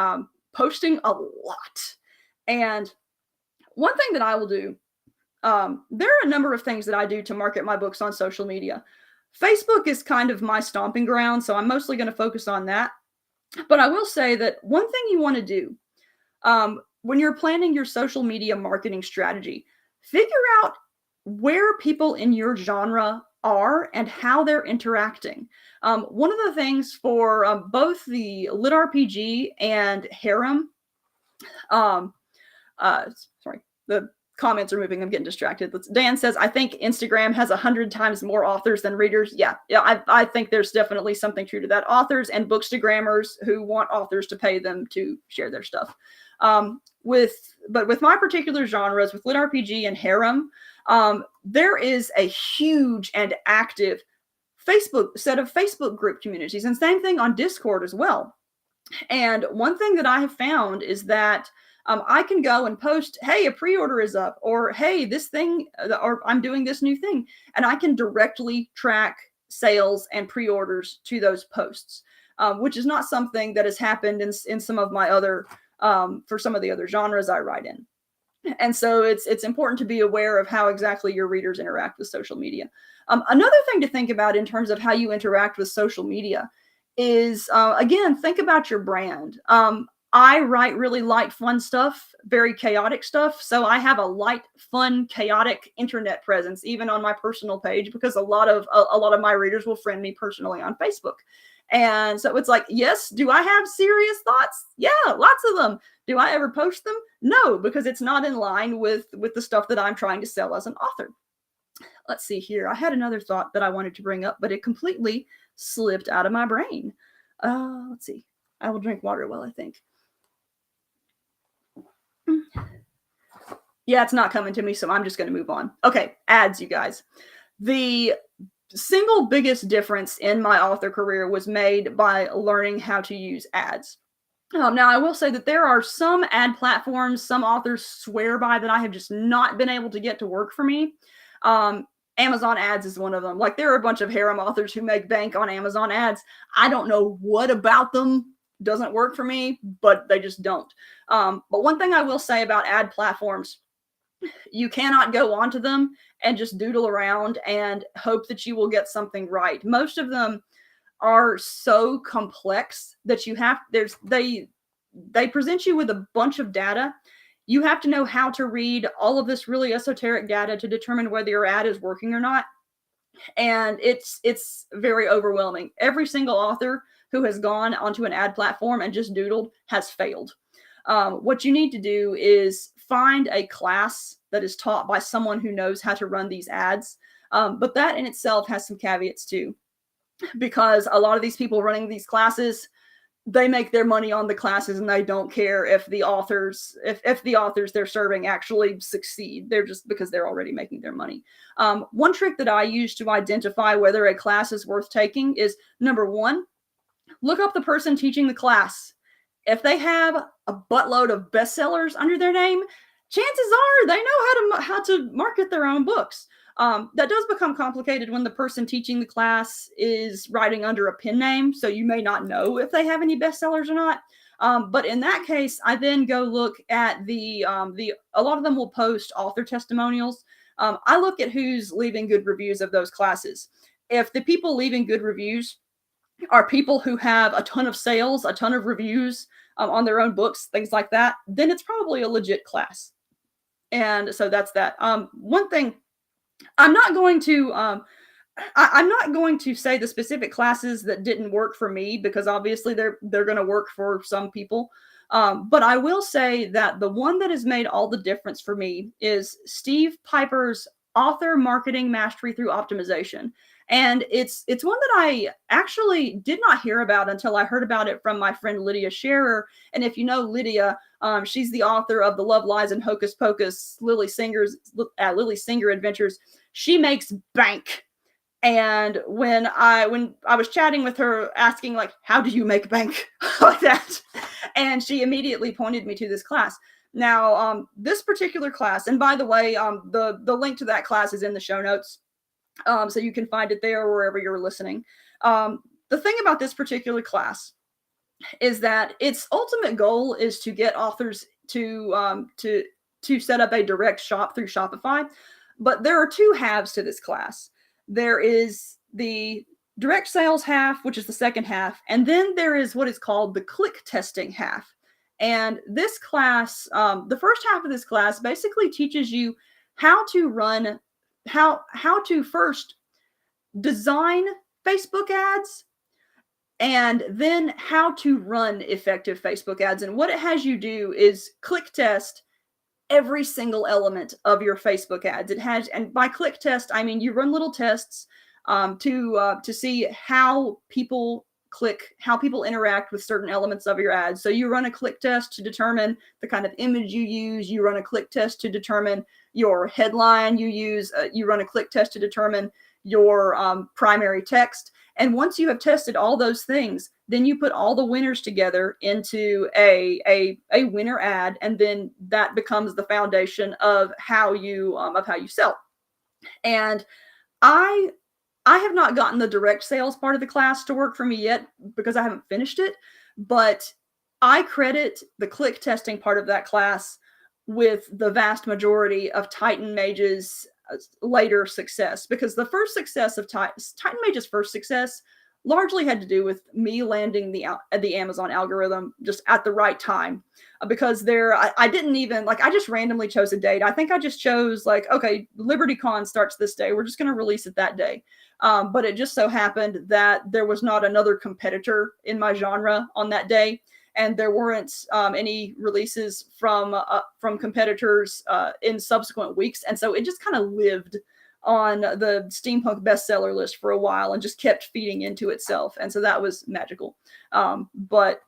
posting a lot. And one thing that I will do, there are a number of things that I do to market my books on social media. Facebook is kind of my stomping ground, so I'm mostly going to focus on that. But I will say that one thing you want to do when you're planning your social media marketing strategy, figure out where people in your genre are and how they're interacting. One of the things for both the LitRPG and Harem, sorry, the comments are moving. I'm getting distracted. Dan says, I think Instagram has 100 times more authors than readers. Yeah, I think there's definitely something true to that. Authors and bookstagrammers who want authors to pay them to share their stuff. But with my particular genres, with LitRPG and Harem, there is a huge and active set of Facebook group communities, and same thing on Discord as well. And one thing that I have found is that I can go and post, hey, a pre-order is up, or hey, this thing, or I'm doing this new thing, and I can directly track sales and pre-orders to those posts, which is not something that has happened in some of my other, for some of the other genres I write in. And so it's important to be aware of how exactly your readers interact with social media. Another thing to think about in terms of how you interact with social media is, again, think about your brand. I write really light, fun stuff, very chaotic stuff. So I have a light, fun, chaotic internet presence, even on my personal page, because a lot of my readers will friend me personally on Facebook. And so it's like, yes, do I have serious thoughts? Yeah, lots of them. Do I ever post them? No, because it's not in line with the stuff that I'm trying to sell as an author. Let's see here. I had another thought that I wanted to bring up, but it completely slipped out of my brain. Let's see. I will drink water while I think. Yeah, it's not coming to me, so I'm just going to move on. Okay, ads, you guys. The single biggest difference in my author career was made by learning how to use ads. Now, I will say that there are some ad platforms some authors swear by that I have just not been able to get to work for me. Amazon ads is one of them. Like, there are a bunch of harem authors who make bank on Amazon ads. I don't know what about them doesn't work for me, but they just don't. But one thing I will say about ad platforms, you cannot go onto them and just doodle around and hope that you will get something right. Most of them are so complex that you have they present you with a bunch of data. You have to know how to read all of this really esoteric data to determine whether your ad is working or not. And it's very overwhelming. Every single author who has gone onto an ad platform and just doodled has failed. What you need to do is find a class that is taught by someone who knows how to run these ads. But that in itself has some caveats too, because a lot of these people running these classes, they make their money on the classes and they don't care if the authors they're serving actually succeed. They're just, because they're already making their money. One trick that I use to identify whether a class is worth taking is, number one, look up the person teaching the class. If they have a buttload of bestsellers under their name, chances are they know how to market their own books. That does become complicated when the person teaching the class is writing under a pen name, so you may not know if they have any bestsellers or not. But in that case, I then go look at a lot of them will post author testimonials. I look at who's leaving good reviews of those classes. If the people leaving good reviews are people who have a ton of sales, a ton of reviews on their own books, things like that, then it's probably a legit class. And so that's that. One thing, I'm not going to I'm not going to say the specific classes that didn't work for me, because obviously they're going to work for some people. But I will say that the one that has made all the difference for me is Steve Piper's Author Marketing Mastery Through Optimization. And it's one that I actually did not hear about until I heard about it from my friend Lydia Scherer. And if you know Lydia, she's the author of the Love, Lies, and Hocus Pocus Lily Singer Adventures. She makes bank. And when I was chatting with her, asking like, how do you make bank like that, and she immediately pointed me to this class. Now, this particular class, and by the way, the link to that class is in the show notes, so you can find it there or wherever you're listening. The thing about this particular class is that its ultimate goal is to get authors to set up a direct shop through Shopify. But there are two halves to this class. There is the direct sales half, which is the second half, and then there is what is called the click testing half. And this class, the first half of this class basically teaches you how to first design Facebook ads, and then how to run effective Facebook ads. And what it has you do is click test every single element of your Facebook ads. It has, and by click test, I mean you run little tests to see how people click, how people interact with certain elements of your ads. So you run a click test to determine the kind of image you use. You run a click test to determine your headline you use. You run a click test to determine your primary text. And once you have tested all those things, then you put all the winners together into a winner ad, and then that becomes the foundation of how you sell. And I have not gotten the direct sales part of the class to work for me yet because I haven't finished it, but I credit the click testing part of that class with the vast majority of Titan Mage's later success, because the first success of Titan Mage's first success largely had to do with me landing the Amazon algorithm just at the right time, because I didn't even, like, I just randomly chose a date. I think I just chose like, okay, LibertyCon starts this day, we're just going to release it that day. But it just so happened that there was not another competitor in my genre on that day, and there weren't any releases from competitors in subsequent weeks. And so it just kind of lived on the steampunk bestseller list for a while and just kept feeding into itself. And so that was magical. But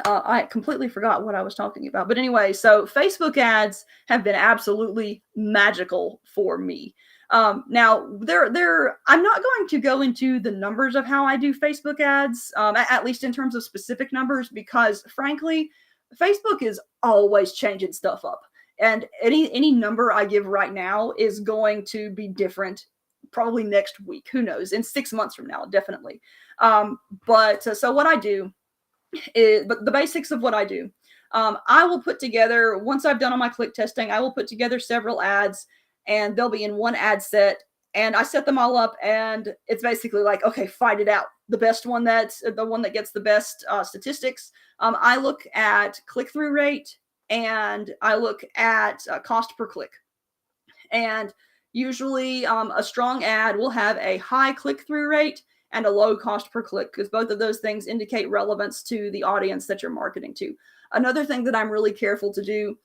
I completely forgot what I was talking about. But anyway, so Facebook ads have been absolutely magical for me. Now, I'm not going to go into the numbers of how I do Facebook ads, at least in terms of specific numbers, because frankly, Facebook is always changing stuff up. And any number I give right now is going to be different probably next week. Who knows? In 6 months from now, definitely. So what I do is, but the basics of what I do, I will put together, once I've done all my click testing, I will put together several ads, and they'll be in one ad set, and I set them all up, and it's basically like, okay, fight it out. The best one, that's the one that gets the best statistics. I look at click-through rate, and I look at cost per click. And usually a strong ad will have a high click-through rate and a low cost per click, because both of those things indicate relevance to the audience that you're marketing to. Another thing that I'm really careful to do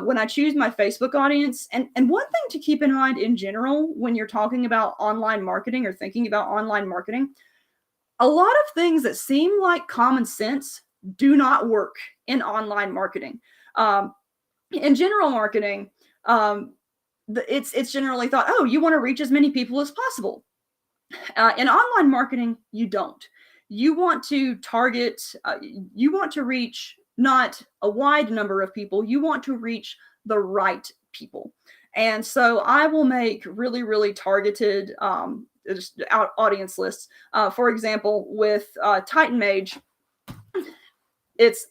when I choose my Facebook audience, and one thing to keep in mind in general when you're talking about online marketing or thinking about online marketing, a lot of things that seem like common sense do not work in online marketing. In general marketing, it's generally thought, oh, you want to reach as many people as possible. In online marketing, you don't. You want to target, you want to reach not a wide number of people, you want to reach the right people. And so I will make really, really targeted just audience lists. For example, with Titan Mage, it's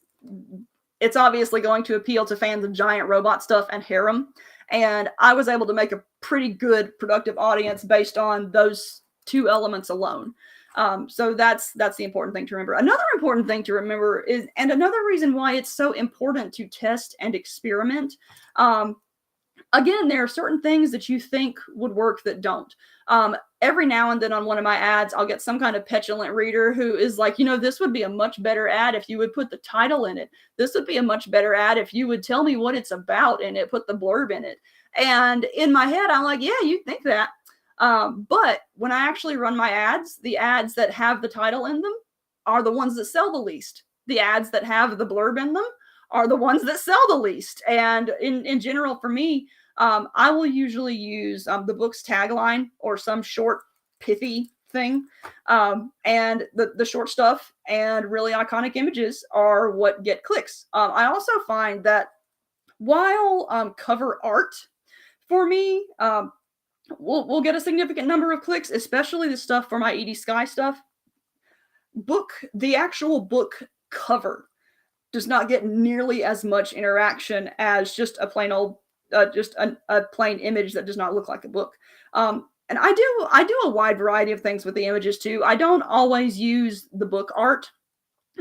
obviously going to appeal to fans of giant robot stuff and harem. And I was able to make a pretty good productive audience based on those two elements alone. So that's the important thing to remember. Another important thing to remember is, and another reason why it's so important to test and experiment. Again, there are certain things that you think would work that don't. Every now and then on one of my ads, I'll get some kind of petulant reader who is like, this would be a much better ad if you would put the title in it. This would be a much better ad if you would tell me what it's about in it, put the blurb in it. And in my head, I'm like, yeah, you think that. But when I actually run my ads, the ads that have the title in them are the ones that sell the least. The ads that have the blurb in them are the ones that sell the least. And in general, for me, I will usually use the book's tagline or some short, pithy thing. And the short stuff and really iconic images are what get clicks. I also find that while cover art for me will get a significant number of clicks, especially the stuff for my Edie Sky stuff, the actual book cover does not get nearly as much interaction as just a plain old just a plain image that does not look like a book. And I do a wide variety of things with the images too. I don't always use the book art.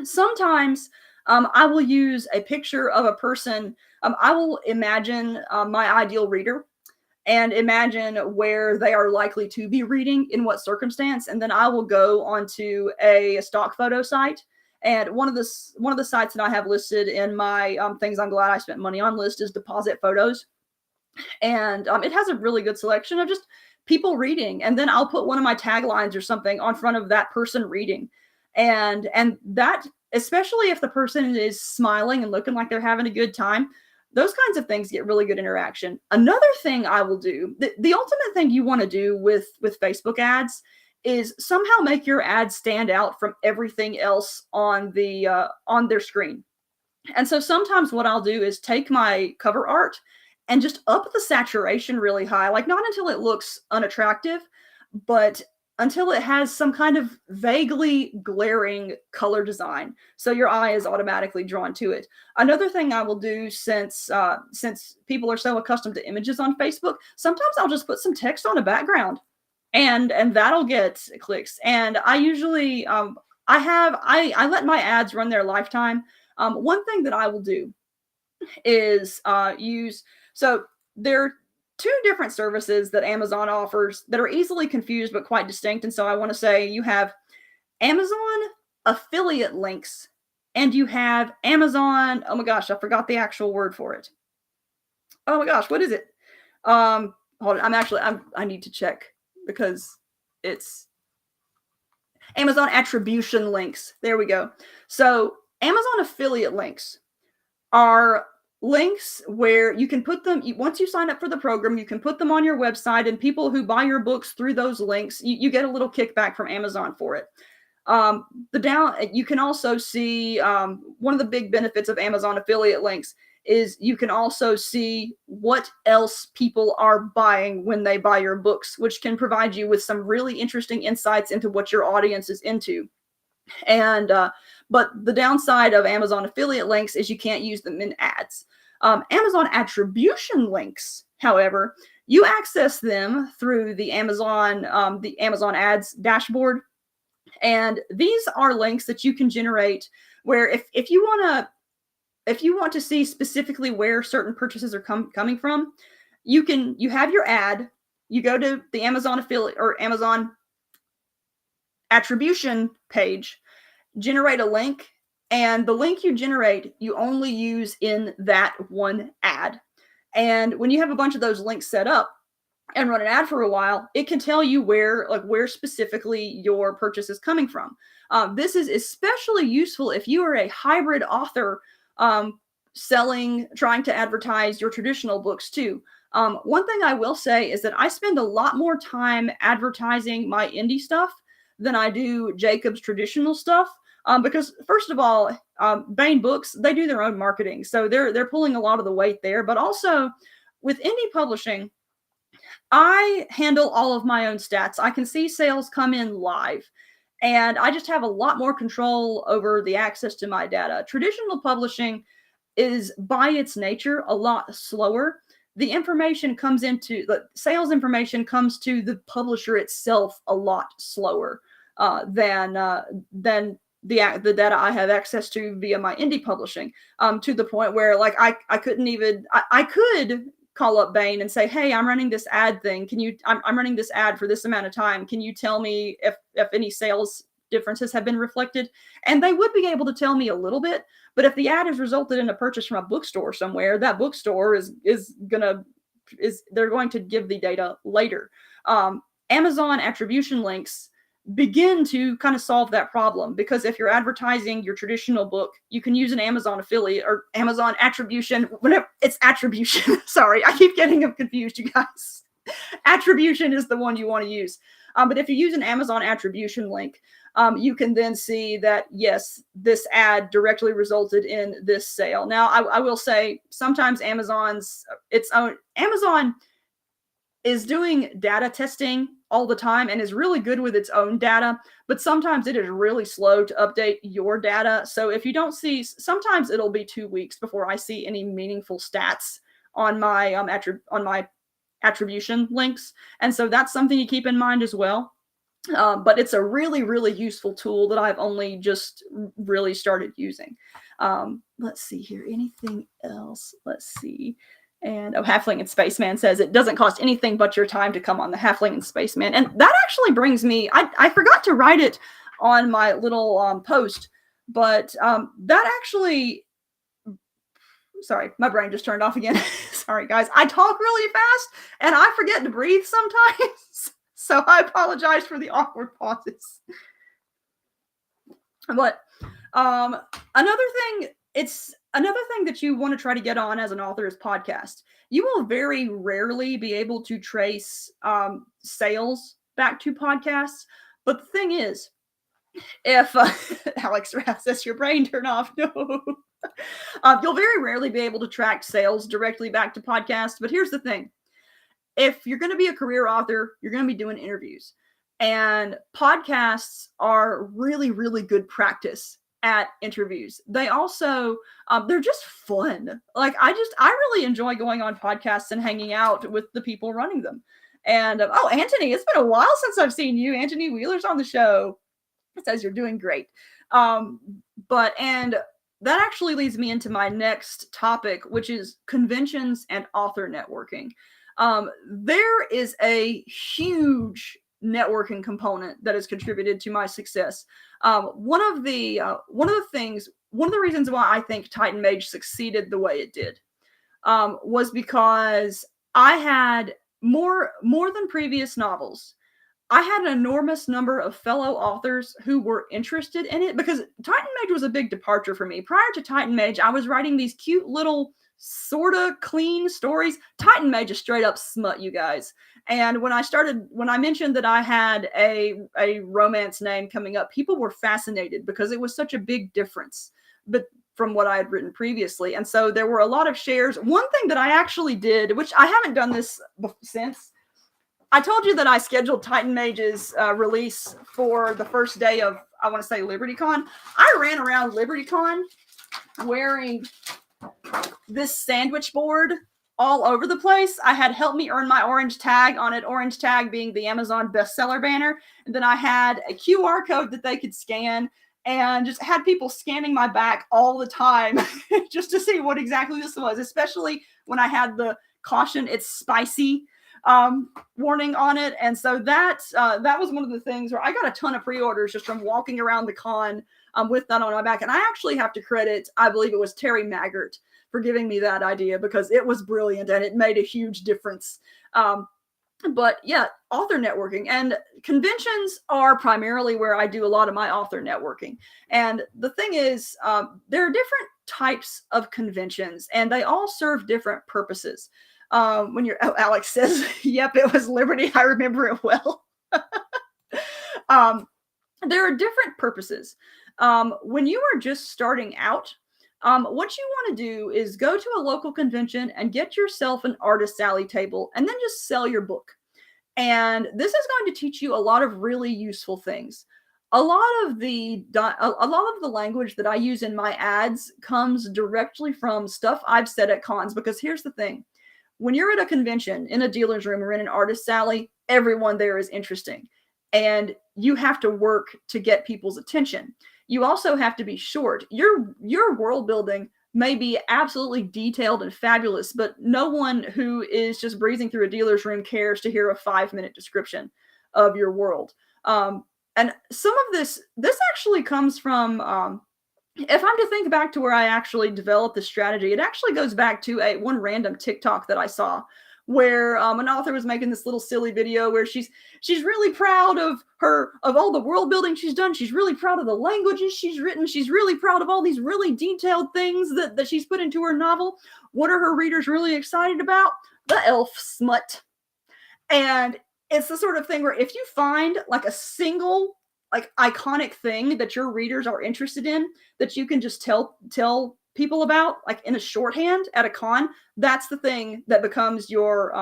Sometimes I will use a picture of a person. I will imagine my ideal reader and imagine where they are likely to be reading, in what circumstance, and then I will go onto a stock photo site. And one of the sites that I have listed in my things I'm glad I spent money on list is Deposit Photos. And it has a really good selection of just people reading. And then I'll put one of my taglines or something on front of that person reading. And that, especially if the person is smiling and looking like they're having a good time, those kinds of things get really good interaction. Another thing I will do, the ultimate thing you want to do with Facebook ads is somehow make your ad stand out from everything else on their screen. And so sometimes what I'll do is take my cover art and just up the saturation really high, like not until it looks unattractive, but until it has some kind of vaguely glaring color design, so your eye is automatically drawn to it. Another thing I will do, since people are so accustomed to images on Facebook, sometimes I'll just put some text on a background, and that'll get clicks. And I usually I let my ads run their lifetime. One thing that I will do is so there are two different services that Amazon offers that are easily confused but quite distinct. And so I want to say you have Amazon affiliate links and you have Amazon, oh my gosh, I forgot the actual word for it. Oh my gosh, what is it? Hold on, I need to check because it's Amazon attribution links. There we go. So Amazon affiliate links are links where you can put them, once you sign up for the program, you can put them on your website, and people who buy your books through those links, you get a little kickback from Amazon for it. You can also see, one of the big benefits of Amazon affiliate links is you can also see what else people are buying when they buy your books, which can provide you with some really interesting insights into what your audience is into. And but the downside of Amazon affiliate links is you can't use them in ads. Amazon attribution links, however, you access them through the Amazon ads dashboard. And these are links that you can generate where if you want to see specifically where certain purchases are coming from, you have your ad, you go to the Amazon affiliate or Amazon attribution page, generate a link, and the link you generate, you only use in that one ad. And when you have a bunch of those links set up and run an ad for a while, it can tell you where specifically your purchase is coming from. This is especially useful if you are a hybrid author, trying to advertise your traditional books too. One thing I will say is that I spend a lot more time advertising my indie stuff than I do Jacob's traditional stuff. Because first of all, Baen Books, they do their own marketing, so they're pulling a lot of the weight there. But also with indie publishing, I handle all of my own stats. I can see sales come in live, and I just have a lot more control over the access to my data. Traditional publishing is by its nature a lot slower. The sales information comes to the publisher itself a lot slower than the data I have access to via my indie publishing, to the point where I could call up Baen and say, hey, I'm running this ad thing. I'm running this ad for this amount of time. Can you tell me if any sales differences have been reflected? And they would be able to tell me a little bit, but if the ad has resulted in a purchase from a bookstore somewhere, that bookstore they're going to give the data later. Amazon attribution links begin to kind of solve that problem, because if you're advertising your traditional book, you can use an Amazon affiliate or Amazon attribution. Whenever it's attribution, sorry, I keep getting them confused, you guys. Attribution is the one you want to use. But if you use an Amazon attribution link, you can then see that, yes, this ad directly resulted in this sale. Now, I will say sometimes Amazon is doing data testing all the time and is really good with its own data, but sometimes it is really slow to update your data. So if you don't see, sometimes it'll be 2 weeks before I see any meaningful stats on my attribution links. And so that's something to keep in mind as well. But it's a really, really useful tool that I've only just really started using. Let's see here. Anything else? Let's see. And Halfling and Spaceman says it doesn't cost anything but your time to come on the Halfling and Spaceman. And that actually brings me, I forgot to write it on my little post, but that actually, sorry, my brain just turned off again. Sorry, guys. I talk really fast and I forget to breathe sometimes. So I apologize for the awkward pauses. But another thing that you want to try to get on as an author is podcast. You will very rarely be able to trace sales back to podcasts. But the thing is, if Alex Raff says your brain turn off, no. You'll very rarely be able to track sales directly back to podcasts. But here's the thing. If you're going to be a career author, you're going to be doing interviews. And podcasts are really, really good practice at interviews. They also, they're just fun. I really enjoy going on podcasts and hanging out with the people running them. And, Anthony, it's been a while since I've seen you. Anthony Wheeler's on the show. It says you're doing great. And that actually leads me into my next topic, which is conventions and author networking. There is a huge networking component that has contributed to my success. One of the reasons why I think Titan Mage succeeded the way it did was because I had more than previous novels. I had an enormous number of fellow authors who were interested in it, because Titan Mage was a big departure for me. Prior to Titan Mage, I was writing these cute little sort of clean stories. Titan Mage is straight up smut, you guys. And when I mentioned that I had a romance name coming up, people were fascinated because it was such a big difference but from what I had written previously. And so there were a lot of shares. One thing that I actually did, which I haven't done this since, I told you that I scheduled Titan Mage's release for the first day of, I want to say, LibertyCon. I ran around LibertyCon wearing this sandwich board all over the place. I had Help Me Earn My Orange Tag on it, orange tag being the Amazon bestseller banner. And then I had a QR code that they could scan and just had people scanning my back all the time just to see what exactly this was, especially when I had the caution, it's spicy warning on it. And so that was one of the things where I got a ton of pre-orders just from walking around the con with that on my back. And I actually have to credit, I believe it was Terry Maggart, for giving me that idea because it was brilliant and it made a huge difference. But yeah, author networking and conventions are primarily where I do a lot of my author networking. And the thing is, there are different types of conventions and they all serve different purposes. Alex says, yep, it was Liberty. I remember it well. There are different purposes. When you are just starting out, what you want to do is go to a local convention and get yourself an artist alley table and then just sell your book. And this is going to teach you a lot of really useful things. A lot of the language that I use in my ads comes directly from stuff I've said at cons, because here's the thing. When you're at a convention, in a dealer's room or in an artist's alley, everyone there is interesting. And you have to work to get people's attention. You also have to be short. Your world building may be absolutely detailed and fabulous, but no one who is just breezing through a dealer's room cares to hear a 5-minute description of your world. And some of this actually comes from, if I'm to think back to where I actually developed this strategy, it actually goes back to one random TikTok that I saw where an author was making this little silly video where she's really proud of all the world building she's done. She's really proud of the languages she's written. She's really proud of all these really detailed things that she's put into her novel. What are her readers really excited about? The elf smut. And it's the sort of thing where if you find like a single like iconic thing that your readers are interested in that you can just tell people about, like in a shorthand at a con, that's the thing that becomes your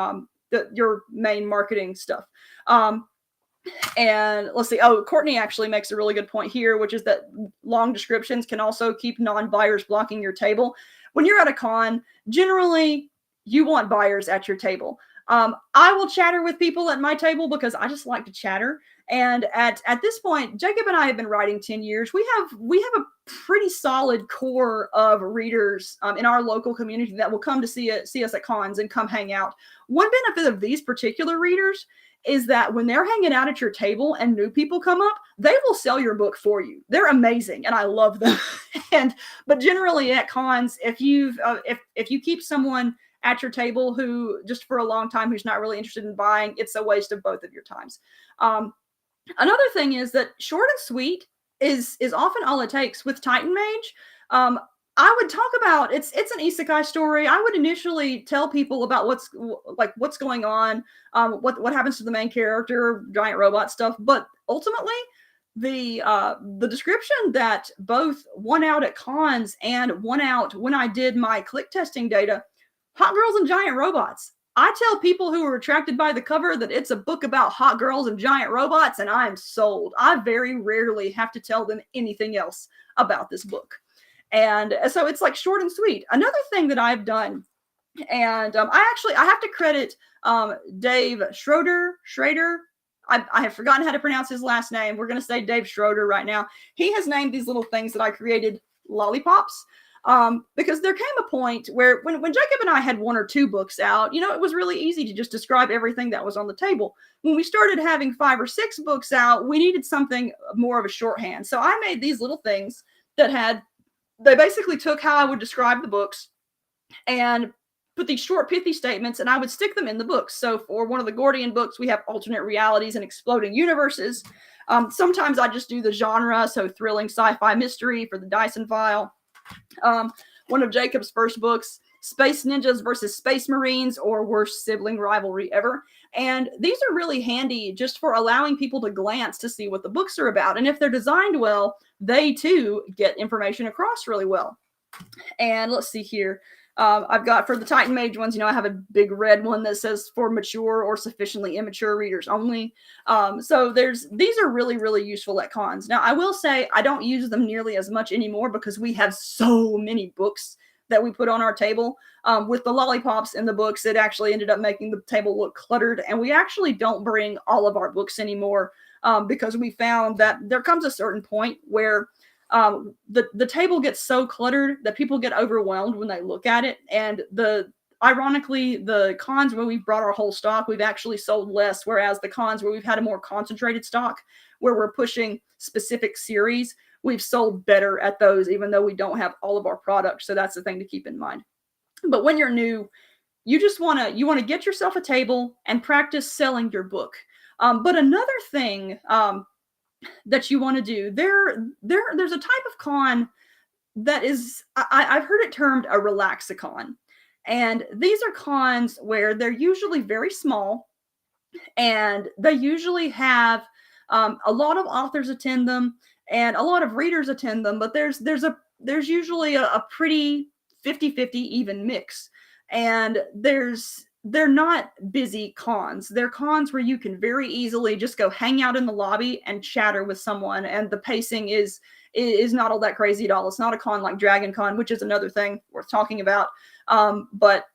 main marketing stuff. And let's see. Oh, Courtney actually makes a really good point here, which is that long descriptions can also keep non-buyers blocking your table. When you're at a con, generally you want buyers at your table. I will chatter with people at my table because I just like to chatter. And at this point, Jacob and I have been writing 10 years. We have a pretty solid core of readers in our local community that will come to see us at cons and come hang out. One benefit of these particular readers is that when they're hanging out at your table and new people come up, they will sell your book for you. They're amazing, and I love them. But generally at cons, if you keep someone at your table who just for a long time who's not really interested in buying, it's a waste of both of your times. Another thing is that short and sweet is often all it takes. With Titan Mage, I would talk about it's an isekai story. I would initially tell people about what's going on, what happens to the main character, giant robot stuff. But ultimately, the description that both won out at cons and won out when I did my click testing data, hot girls and giant robots. I tell people who are attracted by the cover that it's a book about hot girls and giant robots, and I'm sold. I very rarely have to tell them anything else about this book. And so it's like short and sweet. Another thing that I've done, and I have to credit Dave Schrader. I have forgotten how to pronounce his last name. We're going to say Dave Schrader right now. He has named these little things that I created lollipops. Because there came a point where when Jacob and I had 1 or 2 books out, it was really easy to just describe everything that was on the table. When we started having 5 or 6 books out, we needed something more of a shorthand. So I made these little things they basically took how I would describe the books and put these short, pithy statements, and I would stick them in the books. So for one of the Gordian books, we have alternate realities and exploding universes. Sometimes I just do the genre, so thrilling sci-fi mystery for the Dyson file. One of Jacob's first books Space Ninjas versus Space Marines, or worst sibling rivalry ever. And these are really handy just for allowing people to glance to see what the books are about. And if they're designed well, they too get information across really well. And let's see here. I've got for the Titan Mage ones, I have a big red one that says for mature or sufficiently immature readers only. So these are really, really useful at cons. Now, I will say I don't use them nearly as much anymore because we have so many books that we put on our table. With the lollipops in the books, it actually ended up making the table look cluttered. And we actually don't bring all of our books anymore because we found that there comes a certain point where the table gets so cluttered that people get overwhelmed when they look at it. And ironically, the cons where we've brought our whole stock, we've actually sold less, whereas the cons where we've had a more concentrated stock, where we're pushing specific series, we've sold better at those, even though we don't have all of our products. So that's the thing to keep in mind. But when you're new, you just want to get yourself a table and practice selling your book. But another thing that you want to do, there's a type of con that is, I've heard it termed a relaxicon. And these are cons where they're usually very small, and they usually have a lot of authors attend them and a lot of readers attend them, but there's usually a pretty 50-50 even mix. And they're not busy cons. They're cons where you can very easily just go hang out in the lobby and chatter with someone, and the pacing is not all that crazy at all. It's not a con like Dragon Con, which is another thing worth talking about. But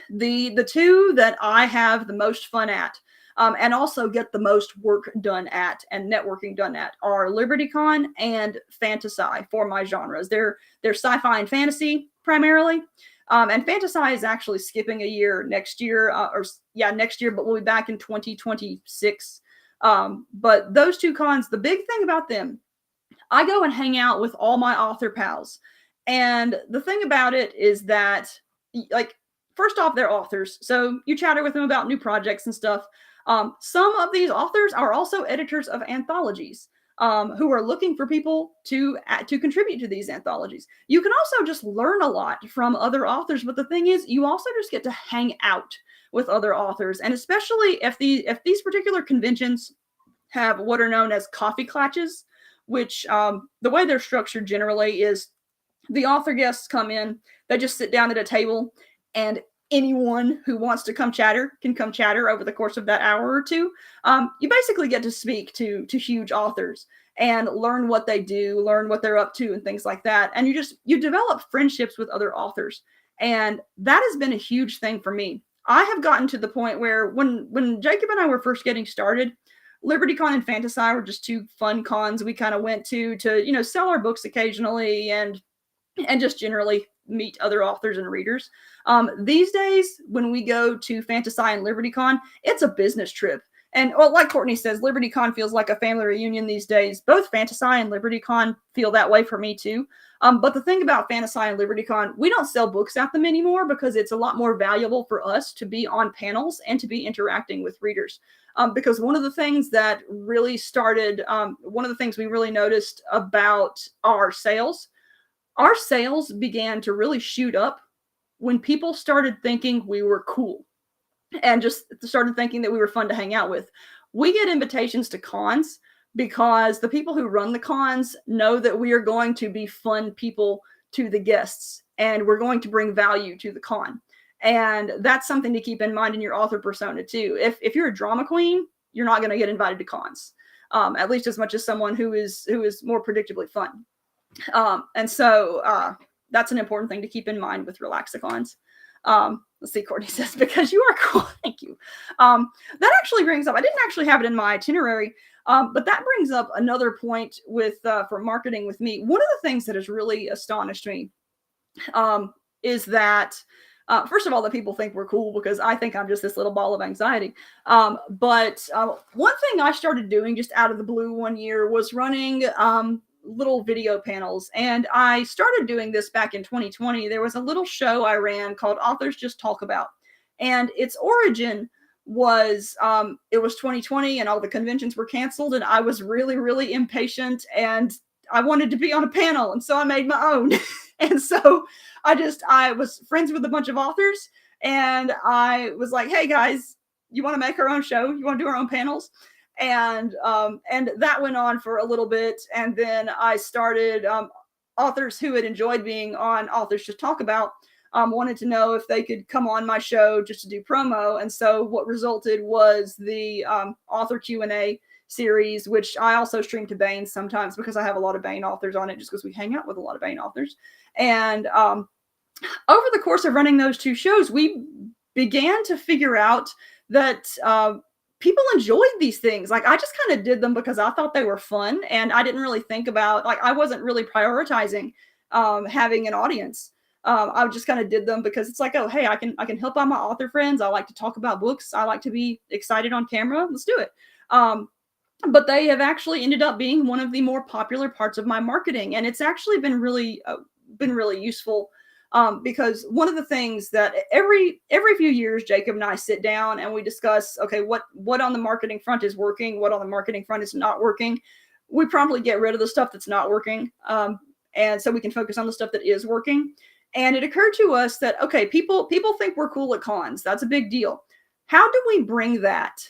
the two that I have the most fun at, and also get the most work done at and networking done at, are LibertyCon and Fantasy for my genres. They're sci-fi and fantasy primarily. And Fantasy is actually skipping a year next year, next year, but we'll be back in 2026. But those two cons, the big thing about them, I go and hang out with all my author pals. And the thing about it is that, like, first off, they're authors. So you chatter with them about new projects and stuff. Some of these authors are also editors of anthologies. Who are looking for people to contribute to these anthologies. You can also just learn a lot from other authors, but the thing is, you also just get to hang out with other authors, and especially if these particular conventions have what are known as coffee clatches, which the way they're structured generally is the author guests come in, they just sit down at a table, and anyone who wants to come chatter can come chatter over the course of that hour or two. You basically get to speak to huge authors and learn what they do, learn what they're up to, and things like that. And you develop friendships with other authors. And that has been a huge thing for me. I have gotten to the point where when Jacob and I were first getting started, LibertyCon and Fantasy were just two fun cons we kind of went to sell our books occasionally and just generally meet other authors and readers. These days, when we go to Fantasy and LibertyCon, it's a business trip. And like Courtney says, LibertyCon feels like a family reunion these days. Both Fantasy and LibertyCon feel that way for me too. But the thing about Fantasy and LibertyCon, we don't sell books at them anymore because it's a lot more valuable for us to be on panels and to be interacting with readers. Because one of the things that really started, one of the things we really noticed about our sales began to really shoot up when people started thinking we were cool and just started thinking that we were fun to hang out with. We get invitations to cons because the people who run the cons know that we are going to be fun people to the guests and we're going to bring value to the con. And that's something to keep in mind in your author persona too. If you're a drama queen, you're not going to get invited to cons, at least as much as someone who is more predictably fun. And so that's an important thing to keep in mind with relaxicons. Let's see, Courtney says, because you are cool. Thank you. That actually brings up, I didn't actually have it in my itinerary, but that brings up another point with for marketing with me. One of the things that has really astonished me is that first of all, that people think we're cool because I think I'm just this little ball of anxiety. But one thing I started doing just out of the blue one year was running little video panels. And I started doing this back in 2020. There was a little show I ran called Authors Just Talk About. And its origin was, it was 2020 and all the conventions were canceled. And I was really, really impatient and I wanted to be on a panel. And so I made my own. And so I was friends with a bunch of authors, and I was like, hey guys, you want to make our own show? You want to do our own panels? And that went on for a little bit. And then I started, authors who had enjoyed being on Authors Just Talk About wanted to know if they could come on my show just to do promo. And so what resulted was the author Q&A series, which I also stream to Bane sometimes because I have a lot of Bane authors on it, just because we hang out with a lot of Bane authors. And over the course of running those two shows, we began to figure out that people enjoyed these things. Like, I just kind of did them because I thought they were fun, and I didn't really think about, like, I wasn't really prioritizing having an audience. I just kind of did them because it's like, oh, hey, I can help out my author friends. I like to talk about books. I like to be excited on camera. Let's do it. But they have actually ended up being one of the more popular parts of my marketing, and it's actually been really useful. Because one of the things that every few years, Jacob and I sit down and we discuss, okay, what on the marketing front is working, what on the marketing front is not working. We promptly get rid of the stuff that's not working, and so we can focus on the stuff that is working. And it occurred to us that, okay, people think we're cool at cons. That's a big deal. How do we bring that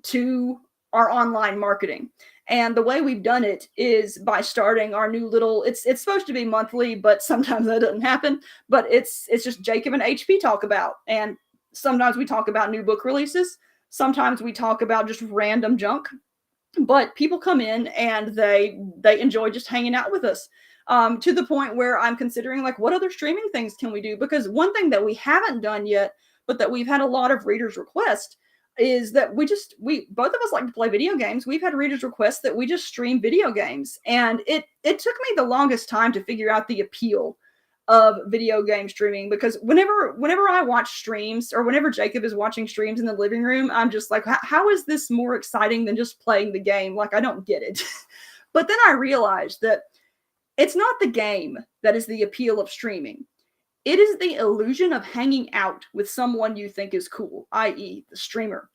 to our online marketing? And the way we've done it is by starting our new little, it's supposed to be monthly, but sometimes that doesn't happen. But it's just Jacob and HP talk about. And sometimes we talk about new book releases. Sometimes we talk about just random junk. But people come in and they enjoy just hanging out with us, to the point where I'm considering, like, what other streaming things can we do? Because one thing that we haven't done yet, but that we've had a lot of readers request, is that we both of us like to play video games. We've had readers request that we just stream video games. And it took me the longest time to figure out the appeal of video game streaming, because whenever I watch streams, or whenever Jacob is watching streams in the living room, I'm just like, how is this more exciting than just playing the game? Like, I don't get it. But then I realized that it's not the game that is the appeal of streaming. It is the illusion of hanging out with someone you think is cool, i.e. the streamer.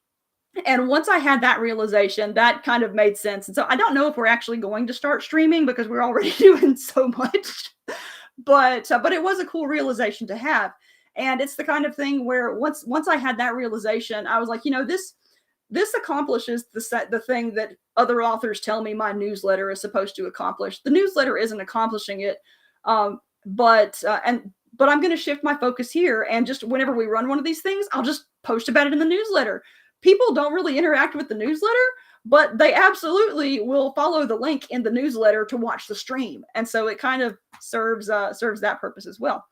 And once I had that realization, that kind of made sense. And so I don't know if we're actually going to start streaming because we're already doing so much. But it was a cool realization to have. And it's the kind of thing where once I had that realization, I was like, this accomplishes the thing that other authors tell me my newsletter is supposed to accomplish. The newsletter isn't accomplishing it, but I'm going to shift my focus here, and just whenever we run one of these things, I'll just post about it in the newsletter. People don't really interact with the newsletter, but they absolutely will follow the link in the newsletter to watch the stream, and so it kind of serves that purpose as well.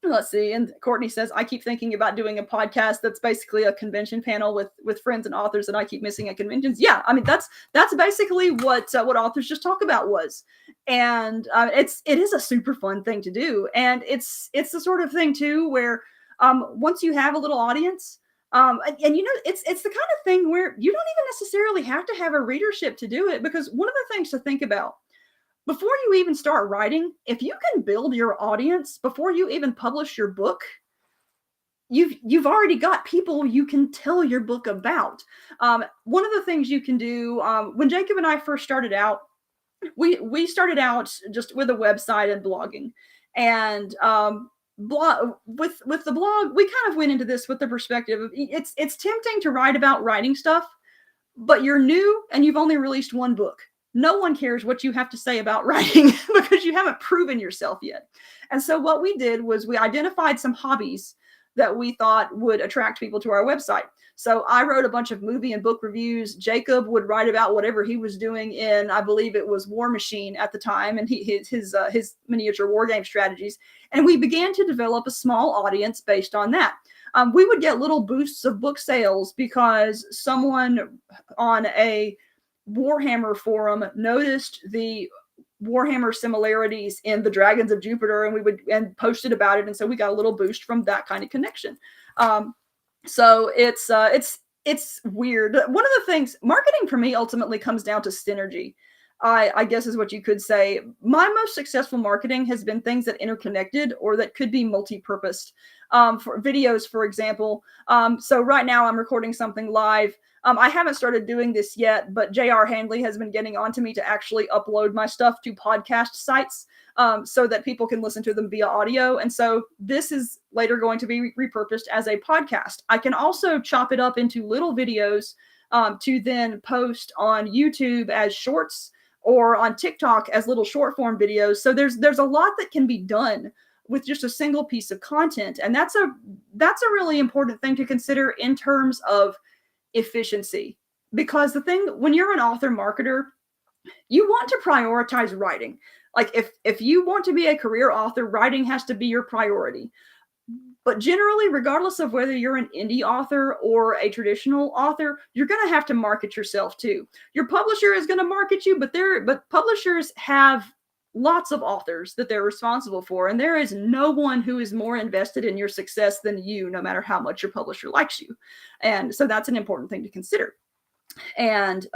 Let's see. And Courtney says, I keep thinking about doing a podcast that's basically a convention panel with friends and authors that I keep missing at conventions. Yeah, I mean, that's basically what Authors Just Talk About was. And it is a super fun thing to do. And it's the sort of thing too, where once you have a little audience, and it's the kind of thing where you don't even necessarily have to have a readership to do it. Because one of the things to think about, before you even start writing, if you can build your audience before you even publish your book, you've already got people you can tell your book about. One of the things you can do, when Jacob and I first started out, we started out just with a website and blogging. And with the blog, we kind of went into this with the perspective of it's tempting to write about writing stuff, but you're new and you've only released one book. No one cares what you have to say about writing because you haven't proven yourself yet. And so what we did was we identified some hobbies that we thought would attract people to our website. So I wrote a bunch of movie and book reviews. Jacob would write about whatever he was doing in, I believe it was War Machine at the time, and his miniature war game strategies. And we began to develop a small audience based on that. We would get little boosts of book sales because someone on a Warhammer forum noticed the Warhammer similarities in the Dragons of Jupiter, and posted about it, and so we got a little boost from that kind of connection. So it's weird. One of the things, marketing for me ultimately comes down to synergy, I guess is what you could say. My most successful marketing has been things that interconnected or that could be multi-purposed. For videos, for example. So right now I'm recording something live. I haven't started doing this yet, but J.R. Handley has been getting onto me to actually upload my stuff to podcast sites so that people can listen to them via audio. And so this is later going to be repurposed as a podcast. I can also chop it up into little videos to then post on YouTube as shorts or on TikTok as little short form videos. So there's a lot that can be done with just a single piece of content. And that's a really important thing to consider in terms of efficiency. Because the thing, when you're an author marketer, you want to prioritize writing. Like if you want to be a career author, writing has to be your priority. But generally, regardless of whether you're an indie author or a traditional author, you're going to have to market yourself too. Your publisher is going to market you, but publishers have lots of authors that they're responsible for, and there is no one who is more invested in your success than you, no matter how much your publisher likes you. And so that's an important thing to consider. And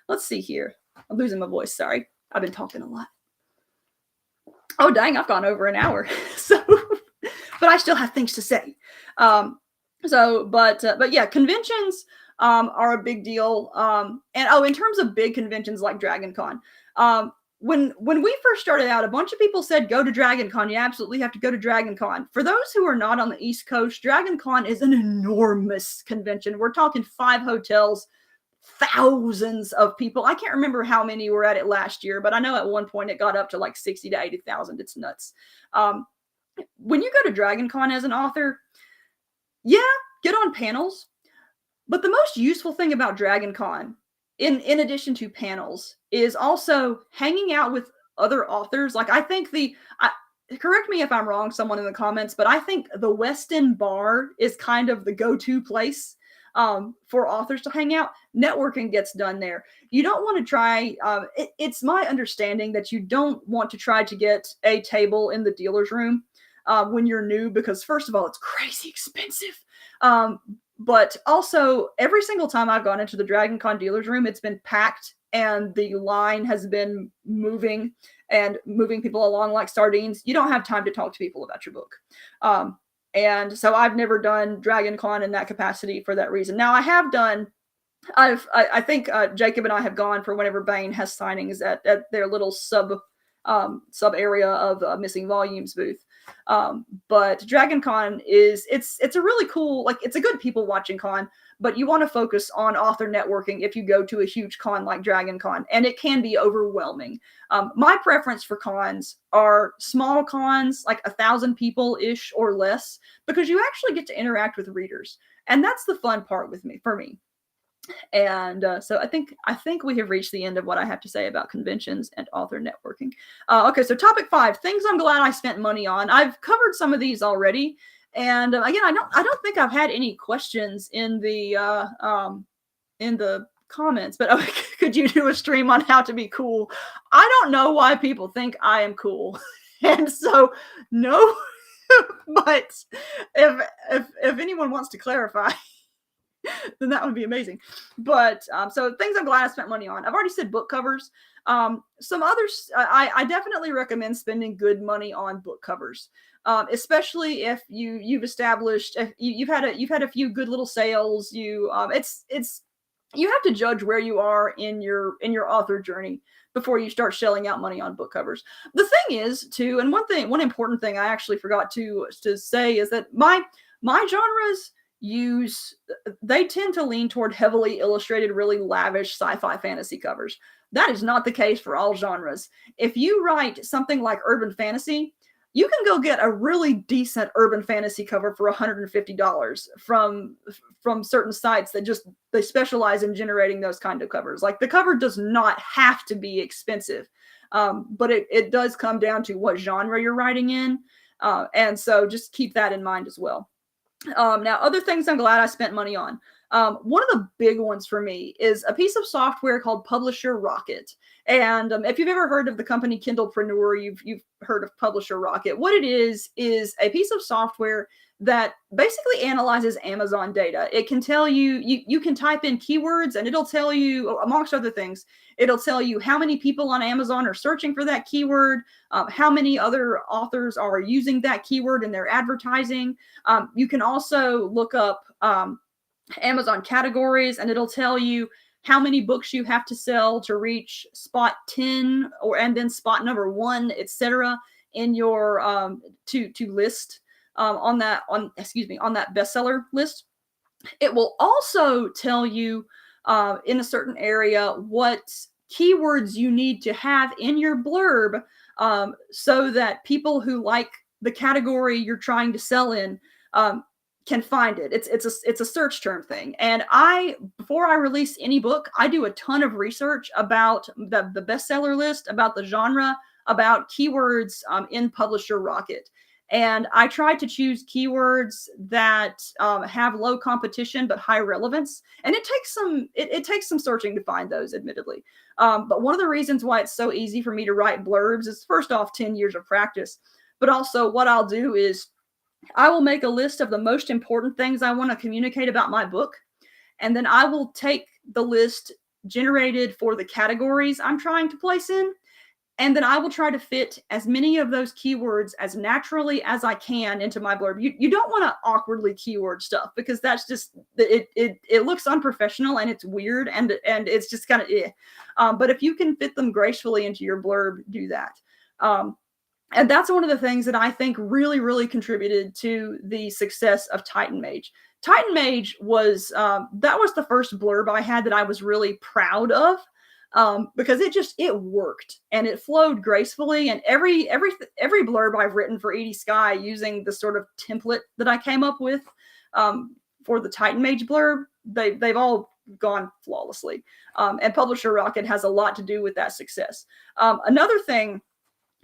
let's see here. I'm losing my voice. Sorry. I've been talking a lot. Oh, dang. I've gone over an hour. So, but I still have things to say. But yeah, conventions are a big deal. And in terms of big conventions like Dragon Con, when we first started out, a bunch of people said, go to Dragon Con. You absolutely have to go to Dragon Con. For those who are not on the East Coast, Dragon Con is an enormous convention. We're talking 5 hotels, thousands of people. I can't remember how many were at it last year, but I know at one point it got up to like 60 to 80,000. It's nuts. When you go to Dragon Con as an author, yeah, get on panels. But the most useful thing about Dragon Con, in addition to panels, is also hanging out with other authors. Like I think correct me if I'm wrong, someone in the comments, but I think the Westin Bar is kind of the go-to place for authors to hang out. Networking gets done there. You don't want to try, it's my understanding that you don't want to try to get a table in the dealer's room when you're new, because first of all, it's crazy expensive. But also, every single time I've gone into the Dragon Con dealer's room, it's been packed and the line has been moving people along like sardines. You don't have time to talk to people about your book. And so I've never done Dragon Con in that capacity for that reason. Now I have done, I think Jacob and I have gone for whenever Bain has signings at their little sub area of Missing Volumes booth. But Dragon Con it's a really cool, like it's a good people watching con, but you want to focus on author networking if you go to a huge con like Dragon Con, and it can be overwhelming. My preference for cons are small cons, like 1,000 people ish or less, because you actually get to interact with readers, and that's the fun part for me. And so I think we have reached the end of what I have to say about conventions and author networking. Okay, so topic 5, things I'm glad I spent money on. I've covered some of these already, and again, I don't think I've had any questions in the comments. But could you do a stream on how to be cool? I don't know why people think I am cool, and so no. But if anyone wants to clarify, then that would be amazing. But so things I'm glad I spent money on. I've already said book covers. Some others, I definitely recommend spending good money on book covers, especially if you've established, if you've had a few good little sales. You have to judge where you are in your author journey before you start shelling out money on book covers. The thing is too, and one important thing I actually forgot to say is that my genres they tend to lean toward heavily illustrated, really lavish sci-fi fantasy covers. That is not the case for all genres. If you write something like urban fantasy, you can go get a really decent urban fantasy cover for $150 from certain sites that they specialize in generating those kind of covers. Like, the cover does not have to be expensive, but it does come down to what genre you're writing in. And so just keep that in mind as well. Now, other things I'm glad I spent money on. One of the big ones for me is a piece of software called Publisher Rocket. And if you've ever heard of the company Kindlepreneur, you've heard of Publisher Rocket. What it is a piece of software that basically analyzes Amazon data. It can tell you can type in keywords, and it'll tell you, amongst other things, it'll tell you how many people on Amazon are searching for that keyword, how many other authors are using that keyword in their advertising. You can also look up Amazon categories, and it'll tell you how many books you have to sell to reach spot 10 and then spot number 1, etc. in your to list on that bestseller list. It will also tell you in a certain area what keywords you need to have in your blurb so that people who like the category you're trying to sell in can find it. It's a search term thing. And before I release any book, I do a ton of research about the bestseller list, about the genre, about keywords in Publisher Rocket. And I try to choose keywords that have low competition but high relevance. And it takes some searching to find those, admittedly. But one of the reasons why it's so easy for me to write blurbs is, first off, 10 years of practice. But also what I'll do is I will make a list of the most important things I want to communicate about my book. And then I will take the list generated for the categories I'm trying to place in. And then I will try to fit as many of those keywords as naturally as I can into my blurb. You don't want to awkwardly keyword stuff, because that's just, it looks unprofessional and it's weird and it's just kind of but if you can fit them gracefully into your blurb, do that. And that's one of the things that I think really, really contributed to the success of Titan Mage. Titan Mage was, that was the first blurb I had that I was really proud of, because it worked and it flowed gracefully. And every blurb I've written for Edie Sky using the sort of template that I came up with for the Titan Mage blurb, they've all gone flawlessly. And Publisher Rocket has a lot to do with that success. Another thing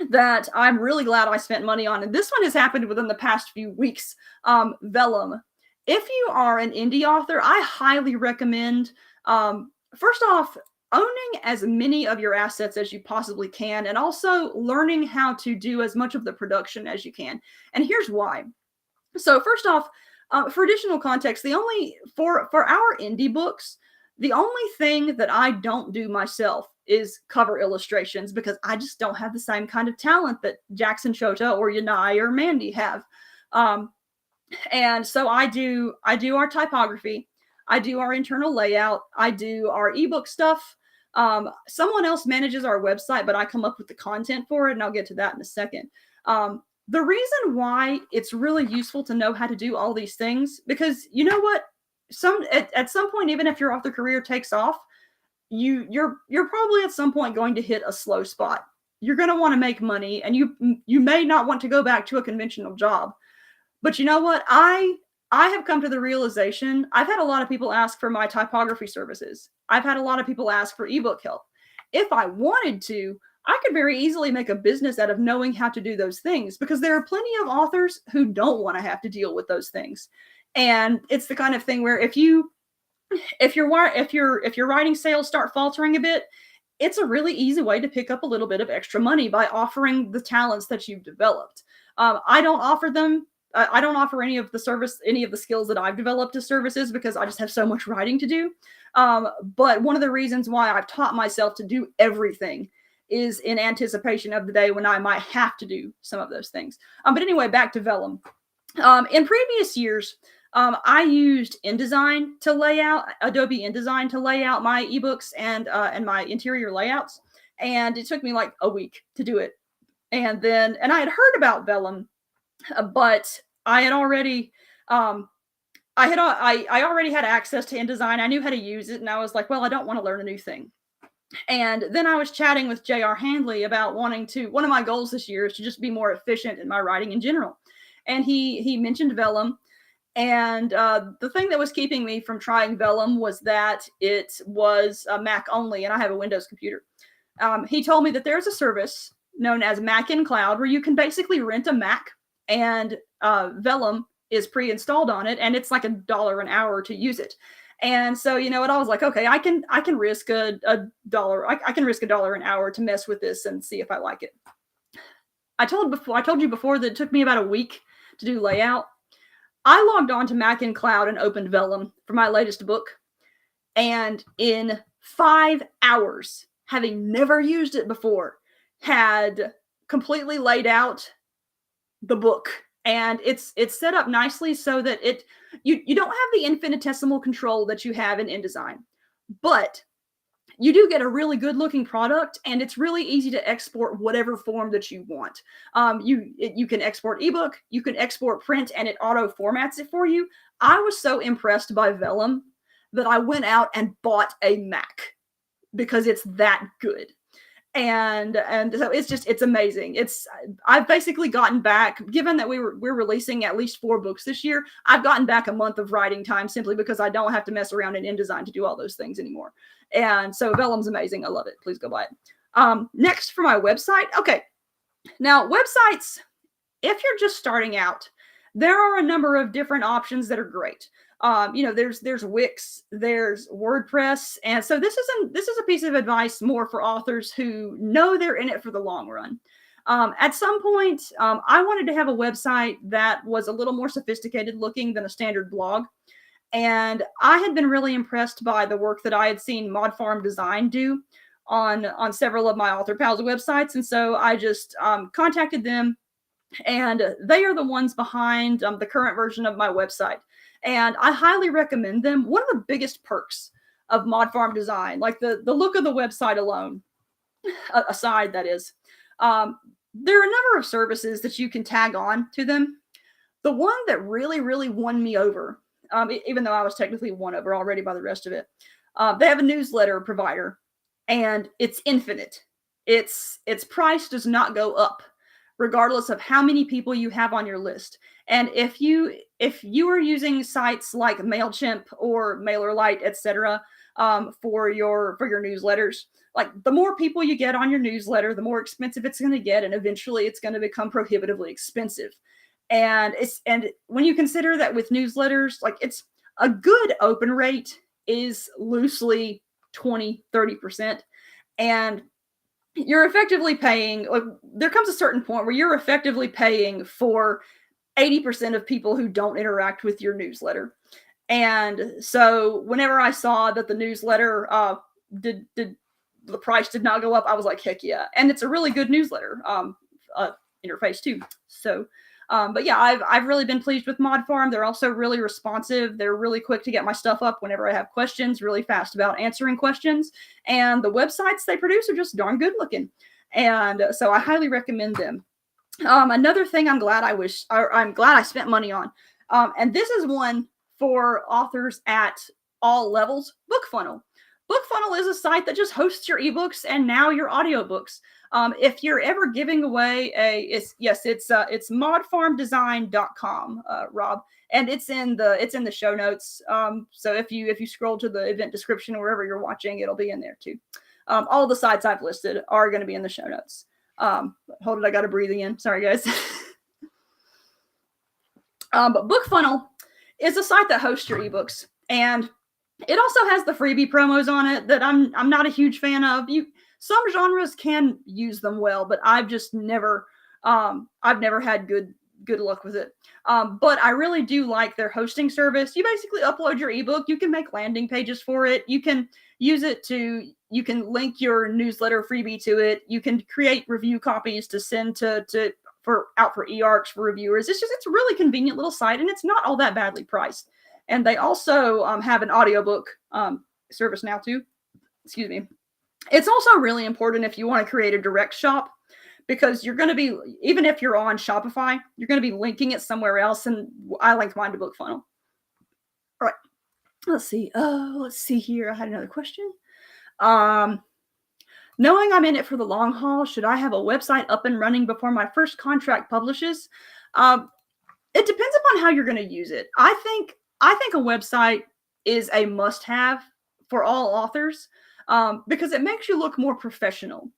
that I'm really glad I spent money on, and this one has happened within the past few weeks, Vellum. If you are an indie author, I highly recommend, first off, owning as many of your assets as you possibly can, and also learning how to do as much of the production as you can. And here's why. So first off, for additional context, for our indie books, the only thing that I don't do myself is cover illustrations, because I just don't have the same kind of talent that Jackson Chota or Yanai or Mandy have. And so I do our typography, I do our internal layout, I do our ebook stuff. Someone else manages our website, but I come up with the content for it, and I'll get to that in a second. The reason why it's really useful to know how to do all these things, because you know what? At some point, even if your author career takes off, you're probably at some point going to hit a slow spot. You're going to want to make money, and you may not want to go back to a conventional job. But you know what? I have come to the realization, I've had a lot of people ask for my typography services. I've had a lot of people ask for ebook help. If I wanted to, I could very easily make a business out of knowing how to do those things, because there are plenty of authors who don't want to have to deal with those things. And it's the kind of thing where if your writing sales start faltering a bit, it's a really easy way to pick up a little bit of extra money by offering the talents that you've developed. I don't offer them. I don't offer any of the skills that I've developed as services, because I just have so much writing to do. But one of the reasons why I've taught myself to do everything is in anticipation of the day when I might have to do some of those things. But anyway, back to Vellum. In previous years, I used InDesign to Adobe InDesign to lay out my ebooks and my interior layouts. And it took me like a week to do it. And I had heard about Vellum, but I had already, I already had access to InDesign. I knew how to use it, and I was like, well, I don't want to learn a new thing. And then I was chatting with J.R. Handley about one of my goals this year is to just be more efficient in my writing in general. And he mentioned Vellum. And the thing that was keeping me from trying Vellum was that it was Mac only, and I have a Windows computer. He told me that there's a service known as Mac in Cloud where you can basically rent a Mac, and Vellum is pre-installed on it, and it's like $1 an hour to use it. And so, you know what, I was like, okay, I can risk a dollar. I can risk $1 an hour to mess with this and see if I like it. I told you before that it took me about a week to do layout. I logged on to Mac in Cloud and opened Vellum for my latest book. And in 5 hours, having never used it before, had completely laid out the book and it's set up nicely so that you don't have the infinitesimal control that you have in InDesign, but you do get a really good looking product, and it's really easy to export whatever form that you want. You can export ebook, you can export print, and it auto formats it for you. I was so impressed by Vellum that I went out and bought a Mac because it's that good. And so it's amazing. I've basically gotten back, given that we're releasing at least 4 books this year, I've gotten back a month of writing time simply because I don't have to mess around in InDesign to do all those things anymore. And so Vellum's amazing. I love it. Please go buy it. Next for my website. Okay. Now, websites, if you're just starting out, there are a number of different options that are great. There's Wix, there's WordPress, and so this is a piece of advice more for authors who know they're in it for the long run. At some point, I wanted to have a website that was a little more sophisticated looking than a standard blog, and I had been really impressed by the work that I had seen Mod Farm Design do on several of my author pals' websites, and so I just contacted them, and they are the ones behind the current version of my website. And I highly recommend them. One of the biggest perks of Mod Farm Design, like the look of the website alone, aside, that is, there are a number of services that you can tag on to them. The one that really, really won me over, even though I was technically won over already by the rest of it, they have a newsletter provider, and it's infinite. Its price does not go up, regardless of how many people you have on your list. And if you are using sites like MailChimp or MailerLite, etc., for your newsletters, like the more people you get on your newsletter, the more expensive it's going to get, and eventually it's going to become prohibitively expensive. And when you consider that with newsletters, like it's a good open rate is loosely 20-30%, and you're effectively paying, like, there comes a certain point where you're effectively paying for 80% of people who don't interact with your newsletter. And so whenever I saw that the newsletter the price did not go up, I was like, heck yeah. And it's a really good newsletter interface too. So but yeah, I've really been pleased with Mod Farm. They're also really responsive. They're really quick to get my stuff up whenever I have questions, really fast about answering questions. And the websites they produce are just darn good looking. And so I highly recommend them. Another thing I'm glad I spent money on, and this is one for authors at all levels, BookFunnel. BookFunnel is a site that just hosts your ebooks and now your audiobooks. If you're ever giving away it's modfarmdesign.com, Rob, and it's in the show notes. So if you scroll to the event description or wherever you're watching, it'll be in there too. All the sites I've listed are going to be in the show notes. Hold it, I got a breathing in. Sorry, guys. But BookFunnel is a site that hosts your ebooks, and it also has the freebie promos on it that I'm not a huge fan of. Some genres can use them well, but I've just never had good luck with it. But I really do like their hosting service. You basically upload your ebook. You can make landing pages for it. You can use it you can link your newsletter freebie to it. You can create review copies to send for eARCs for reviewers. It's a really convenient little site, and it's not all that badly priced. And they also have an audiobook service now too. Excuse me. It's also really important if you want to create a direct shop, because you're going to be, even if you're on Shopify, you're going to be linking it somewhere else. And I linked mine to BookFunnel. All right. Let's see here. I had another question. Knowing I'm in it for the long haul, should I have a website up and running before my first contract publishes? It depends upon how you're going to use it. I think a website is a must-have for all authors, because it makes you look more professional,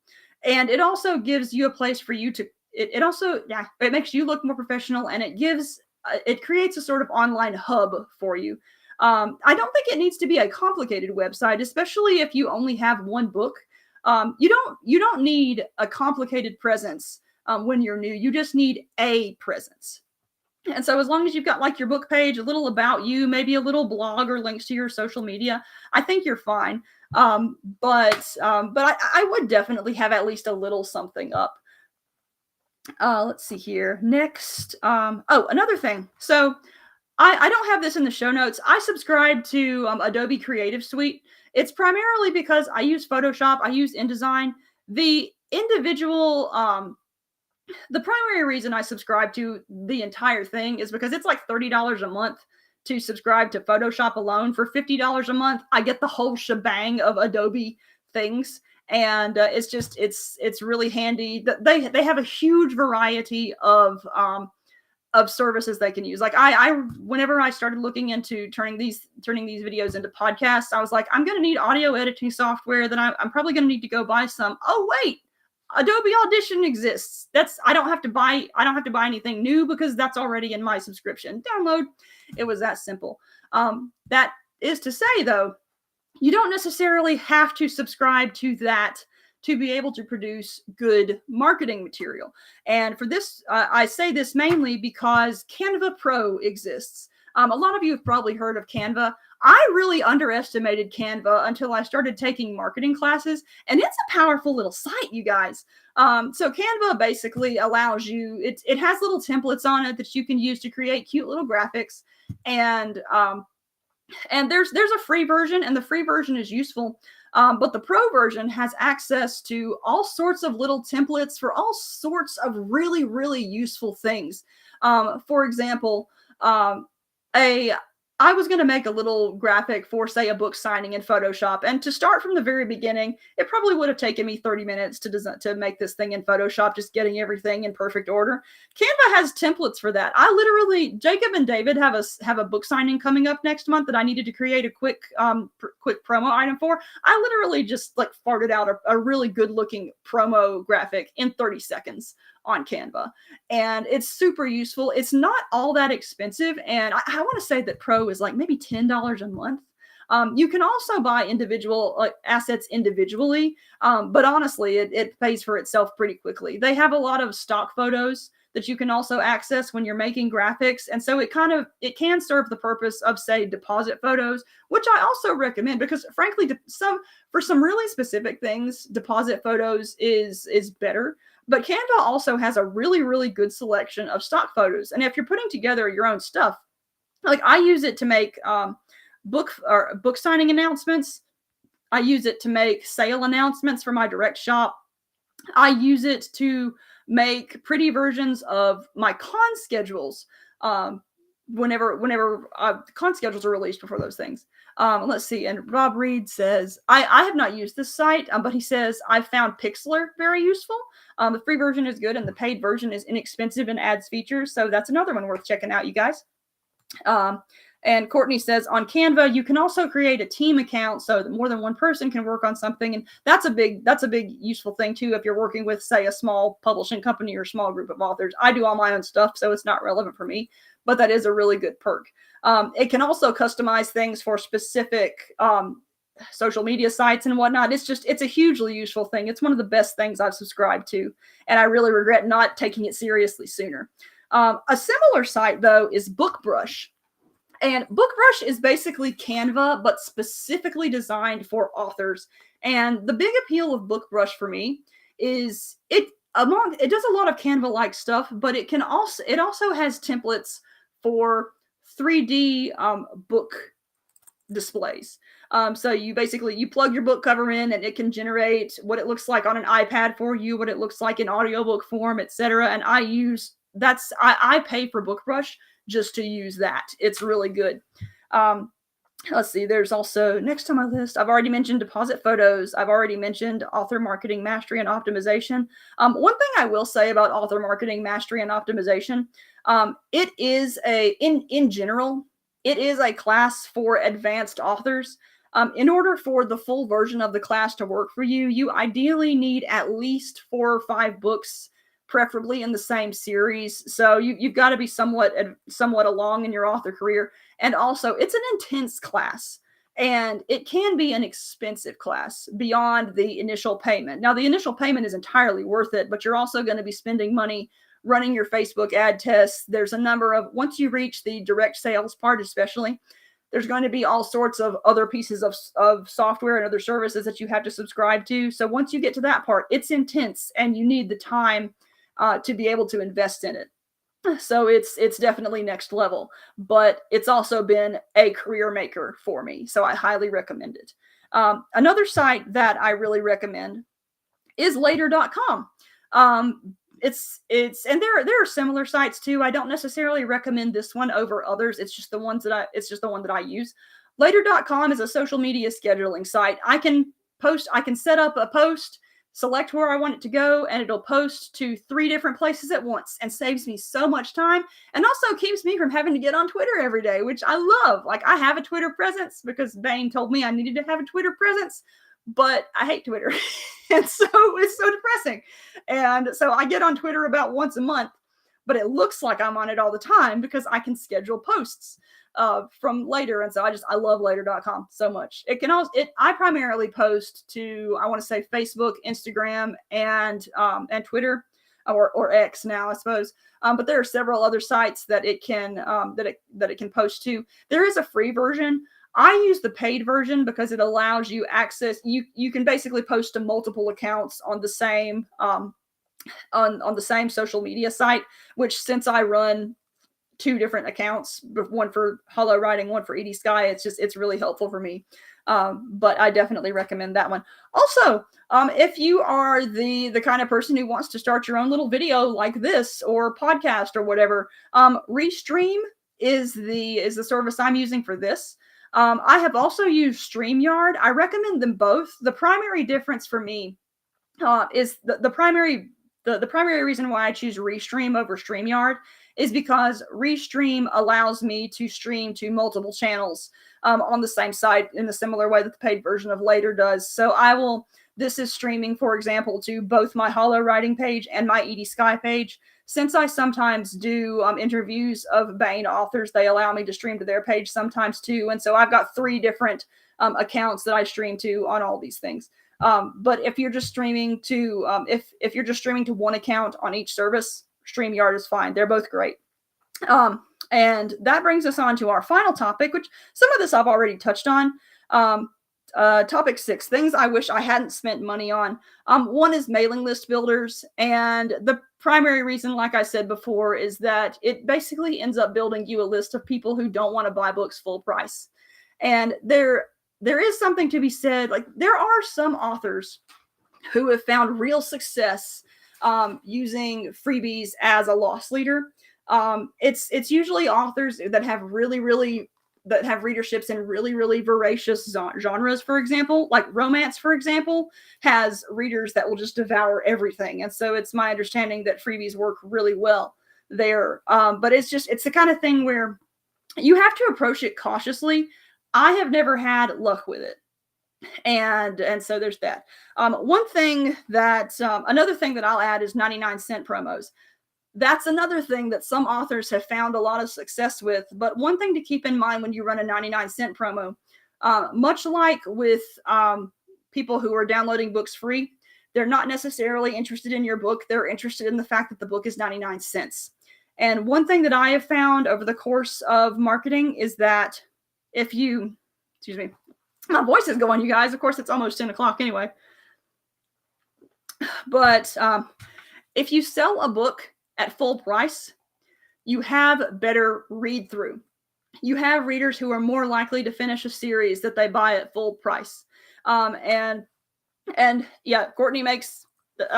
and it also gives you a place for you to. It makes you look more professional, and it creates a sort of online hub for you. I don't think it needs to be a complicated website, especially if you only have one book. You don't need a complicated presence when you're new. You just need a presence. And so as long as you've got like your book page, a little about you, maybe a little blog or links to your social media, I think you're fine. But I would definitely have at least a little something up. Let's see here. Next, oh, another thing. So I don't have this in the show notes. I subscribe to Adobe Creative Suite. It's primarily because I use Photoshop, I use InDesign. The individual, the primary reason I subscribe to the entire thing is because it's like $30 a month to subscribe to Photoshop alone. For $50 a month, I get the whole shebang of Adobe things. And it's just it's really handy. They have a huge variety of services they can use. Like I whenever I started looking into turning these videos into podcasts, I was like, I'm going to need audio editing software. Then I'm probably going to need to go buy some. Oh wait, Adobe Audition exists. I don't have to buy anything new because that's already in my subscription. Download. It was that simple. That is to say though, you don't necessarily have to subscribe to that to be able to produce good marketing material. And for this, I say this mainly because Canva Pro exists. A lot of you have probably heard of Canva. I really underestimated Canva until I started taking marketing classes, and it's a powerful little site, you guys. So Canva basically allows you, it has little templates on it that you can use to create cute little graphics. And there's a free version, and the free version is useful. But the pro version has access to all sorts of little templates for all sorts of really, really useful things. For example, I was going to make a little graphic for, say, a book signing in Photoshop. And to start from the very beginning, it probably would have taken me 30 minutes to make this thing in Photoshop, just getting everything in perfect order. Canva has templates for that. Jacob and David have a book signing coming up next month that I needed to create a quick promo item for. I literally just like farted out a really good looking promo graphic in 30 seconds on Canva. And it's super useful. It's not all that expensive. And I want to say that Pro is like maybe $10 a month. You can also buy individual assets individually. But honestly, it pays for itself pretty quickly. They have a lot of stock photos that you can also access when you're making graphics. And so it can serve the purpose of, say, deposit photos, which I also recommend because frankly, for some really specific things, deposit photos is better. But Canva also has a really, really good selection of stock photos. And if you're putting together your own stuff, like I use it to make book signing announcements. I use it to make sale announcements for my direct shop. I use it to make pretty versions of my con schedules whenever con schedules are released before those things. Let's see. And Rob Reed says, I have not used this site, but he says, I found Pixlr very useful. The free version is good and the paid version is inexpensive and adds features. So that's another one worth checking out, you guys. And Courtney says, on Canva, you can also create a team account so that more than one person can work on something. And that's a big useful thing too if you're working with, say, a small publishing company or a small group of authors. I do all my own stuff, so it's not relevant for me, but that is a really good perk. It can also customize things for specific social media sites and whatnot. It's a hugely useful thing. It's one of the best things I've subscribed to, and I really regret not taking it seriously sooner. A similar site, though, is BookBrush. And BookBrush is basically Canva, but specifically designed for authors. And the big appeal of BookBrush for me is it does a lot of Canva-like stuff, but it also has templates for 3D book displays. So you plug your book cover in and it can generate what it looks like on an iPad for you, what it looks like in audiobook form, etc. And I pay for BookBrush just to use that. It's really good. Let's see, there's also next on my list, I've already mentioned deposit photos. I've already mentioned author marketing mastery and optimization. One thing I will say about author marketing mastery and optimization, it is in general, it is a class for advanced authors. In order for the full version of the class to work for you, you ideally need at least 4 or 5 books, preferably in the same series. So you've got to be somewhat along in your author career. And also, it's an intense class. And it can be an expensive class beyond the initial payment. Now, the initial payment is entirely worth it, but you're also going to be spending money running your Facebook ad tests. There's a number of, once you reach the direct sales part especially, there's going to be all sorts of other pieces of software and other services that you have to subscribe to. So once you get to that part, it's intense and you need the time to be able to invest in it. So it's definitely next level, but it's also been a career maker for me. So I highly recommend it. Another site that I really recommend is later.com. It's and there are similar sites too. I don't necessarily recommend this one over others. It's just the one that I use. Later.com is a social media scheduling site. I can set up a post, select where I want it to go, and it'll post to 3 different places at once, and saves me so much time, and also keeps me from having to get on Twitter every day, which I love. Like, I have a Twitter presence because Bane told me I needed to have a Twitter presence, but I hate Twitter. And so it's so depressing. And so I get on Twitter about once a month, but it looks like I'm on it all the time because I can schedule posts from Later. And so I love later.com so much. I primarily post to, I want to say, Facebook, Instagram, and Twitter, or X now, I suppose. But there are several other sites that it can that it can post to. There is a free version. I use the paid version because it allows you access. You can basically post to multiple accounts on the same on the same social media site, which, since I run 2 different accounts, one for Hollow Writing, one for Edie Sky, it's really helpful for me. But I definitely recommend that one. Also, if you are the kind of person who wants to start your own little video like this, or podcast, or whatever, Restream is the service I'm using for this. I have also used StreamYard. I recommend them both. The primary difference for me is the primary reason why I choose Restream over StreamYard is because Restream allows me to stream to multiple channels on the same site in a similar way that the paid version of Later does. So this is streaming, for example, to both my Hollow Writing page and my Edie Sky page. Since I sometimes do interviews of Bane authors, they allow me to stream to their page sometimes too. And so I've got 3 different accounts that I stream to on all these things. But if you're just streaming to if you're just streaming to one account on each service, StreamYard is fine. They're both great. And that brings us on to our final topic, which some of this I've already touched on. Topic 6, things I wish I hadn't spent money on. One is mailing list builders, and the primary reason, like I said before, is that it basically ends up building you a list of people who don't want to buy books full price. And there is something to be said. Like, there are some authors who have found real success using freebies as a loss leader. It's usually authors that have that have readerships in really voracious genres. For example, like romance, for example, has readers that will just devour everything. And so it's my understanding that freebies work really well there. But it's the kind of thing where you have to approach it cautiously. I have never had luck with it. And so there's that. Another thing that I'll add is 99-cent promos. That's another thing that some authors have found a lot of success with. But one thing to keep in mind when you run a 99-cent promo, much like with people who are downloading books free, they're not necessarily interested in your book. They're interested in the fact that the book is 99 cents. And one thing that I have found over the course of marketing is that excuse me, my voice is going, you guys. Of course, it's almost 10 o'clock anyway. But if you sell a book at full price, you have better read through. You have readers who are more likely to finish a series that they buy at full price. And yeah, Courtney makes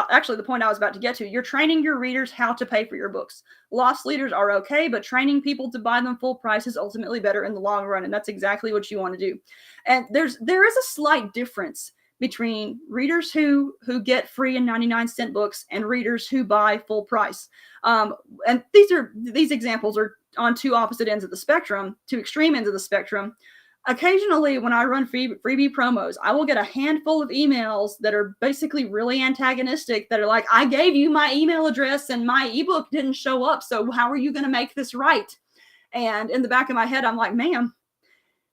actually the point I was about to get to. You're training your readers how to pay for your books. Loss leaders are okay, but training people to buy them full price is ultimately better in the long run, and that's exactly what you want to do. And there is a slight difference between readers who get free and 99-cent books and readers who buy full price. And these examples are on 2 opposite ends of the spectrum, 2 extreme ends of the spectrum. Occasionally, when I run freebie promos, I will get a handful of emails that are basically really antagonistic, that are like, I gave you my email address and my ebook didn't show up, so how are you going to make this right? And in the back of my head, I'm like, ma'am,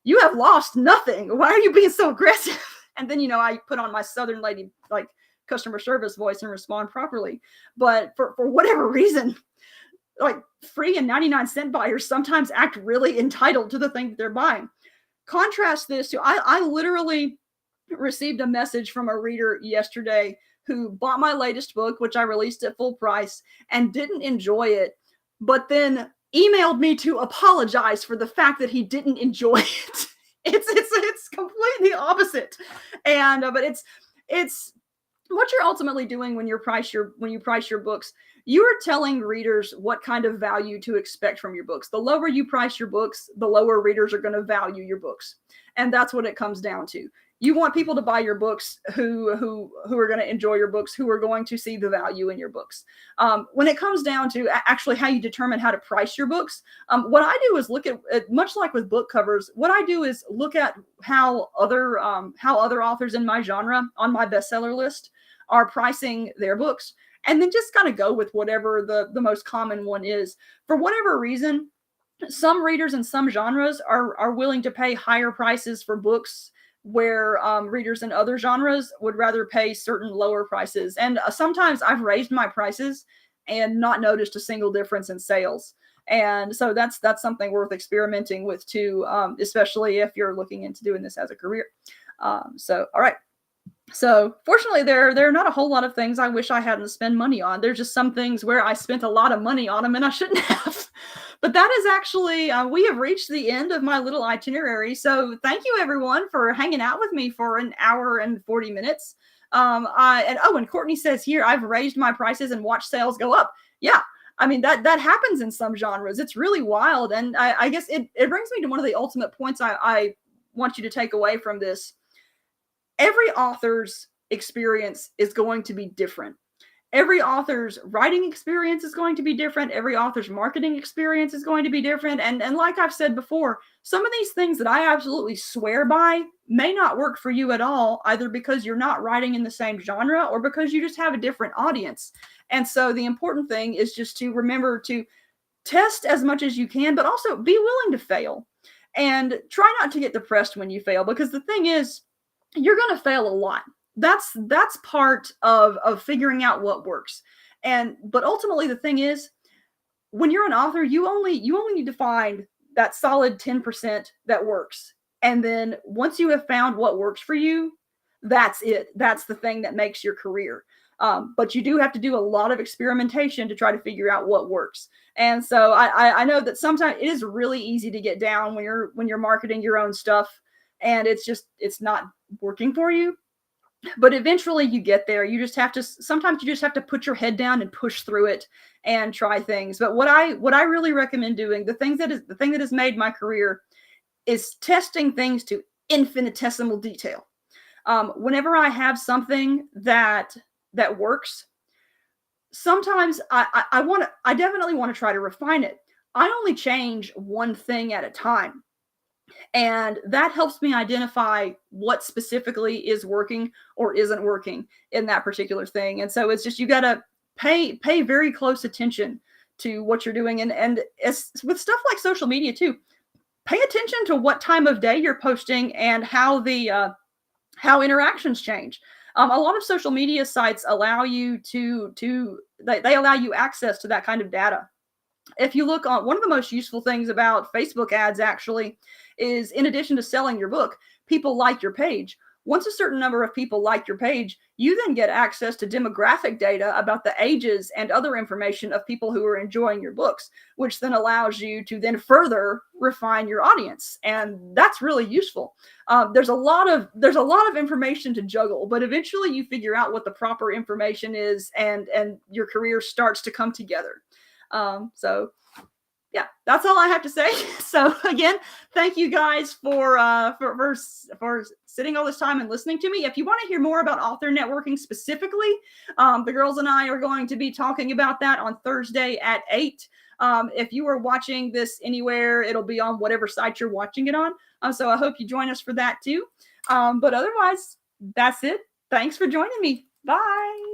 you have lost nothing. Why are you being so aggressive? And then, I put on my Southern lady, like, customer service voice and respond properly. But for whatever reason, like, free and 99-cent buyers sometimes act really entitled to the thing that they're buying. Contrast this to, I literally received a message from a reader yesterday who bought my latest book, which I released at full price, and didn't enjoy it, but then emailed me to apologize for the fact that he didn't enjoy it. It's completely opposite. And but it's what you're ultimately doing when you price your books. You are telling readers what kind of value to expect from your books. The lower you price your books, the lower readers are going to value your books. And that's what it comes down to. You want people to buy your books who are going to enjoy your books, who are going to see the value in your books. When it comes down to actually how you determine how to price your books, what I do is look at, much like with book covers, what I do is look at how other authors in my genre on my bestseller list are pricing their books, and then just kind of go with whatever the most common one is. For whatever reason, some readers in some genres are willing to pay higher prices for books where readers in other genres would rather pay certain lower prices. And sometimes I've raised my prices and not noticed a single difference in sales. And so that's something worth experimenting with too, especially if you're looking into doing this as a career. So, all right. So fortunately, there are not a whole lot of things I wish I hadn't spent money on. There's just some things where I spent a lot of money on them and I shouldn't have. But that is actually, we have reached the end of my little itinerary. So thank you everyone for hanging out with me for an hour and 40 minutes. And Courtney says here, I've raised my prices and watched sales go up. Yeah. I mean, that happens in some genres. It's really wild. And I guess it brings me to one of the ultimate points I want you to take away from this. Every author's experience is going to be different. Every author's writing experience is going to be different. Every author's marketing experience is going to be different. And like I've said before, some of these things that I absolutely swear by may not work for you at all, either because you're not writing in the same genre or because you just have a different audience. And so the important thing is just to remember to test as much as you can, but also be willing to fail. And try not to get depressed when you fail, because the thing is, you're going to fail a lot. That's part of figuring out what works. But ultimately the thing is, when you're an author, you only need to find that solid 10% that works. And then once you have found what works for you, that's it. That's the thing that makes your career. But you do have to do a lot of experimentation to try to figure out what works. And so I know that sometimes it is really easy to get down when you're marketing your own stuff and it's not working for you. But eventually you get there. Sometimes you just have to put your head down and push through it and try things. But what I really recommend doing, the thing that has made my career, is testing things to infinitesimal detail. Whenever I have something that works, sometimes I definitely want to try to refine it. I only change one thing at a time. And that helps me identify what specifically is working or isn't working in that particular thing. And so it's just, you got to pay very close attention to what you're doing. And it's, with stuff like social media too, pay attention to what time of day you're posting and how how interactions change. A lot of social media sites allow you they allow you access to that kind of data. If you look on, one of the most useful things about Facebook ads actually is, in addition to selling your book, people like your page. Once a certain number of people like your page, you then get access to demographic data about the ages and other information of people who are enjoying your books, which then allows you to then further refine your audience. And that's really useful. There's a lot of information to juggle, but eventually you figure out what the proper information is, and your career starts to come together. So yeah, that's all I have to say. So again, thank you guys for sitting all this time and listening to me. If you want to hear more about author networking specifically, the girls and I are going to be talking about that on Thursday at 8. If you are watching this anywhere, it'll be on whatever site you're watching it on. So I hope you join us for that too. But otherwise, that's it. Thanks for joining me. Bye.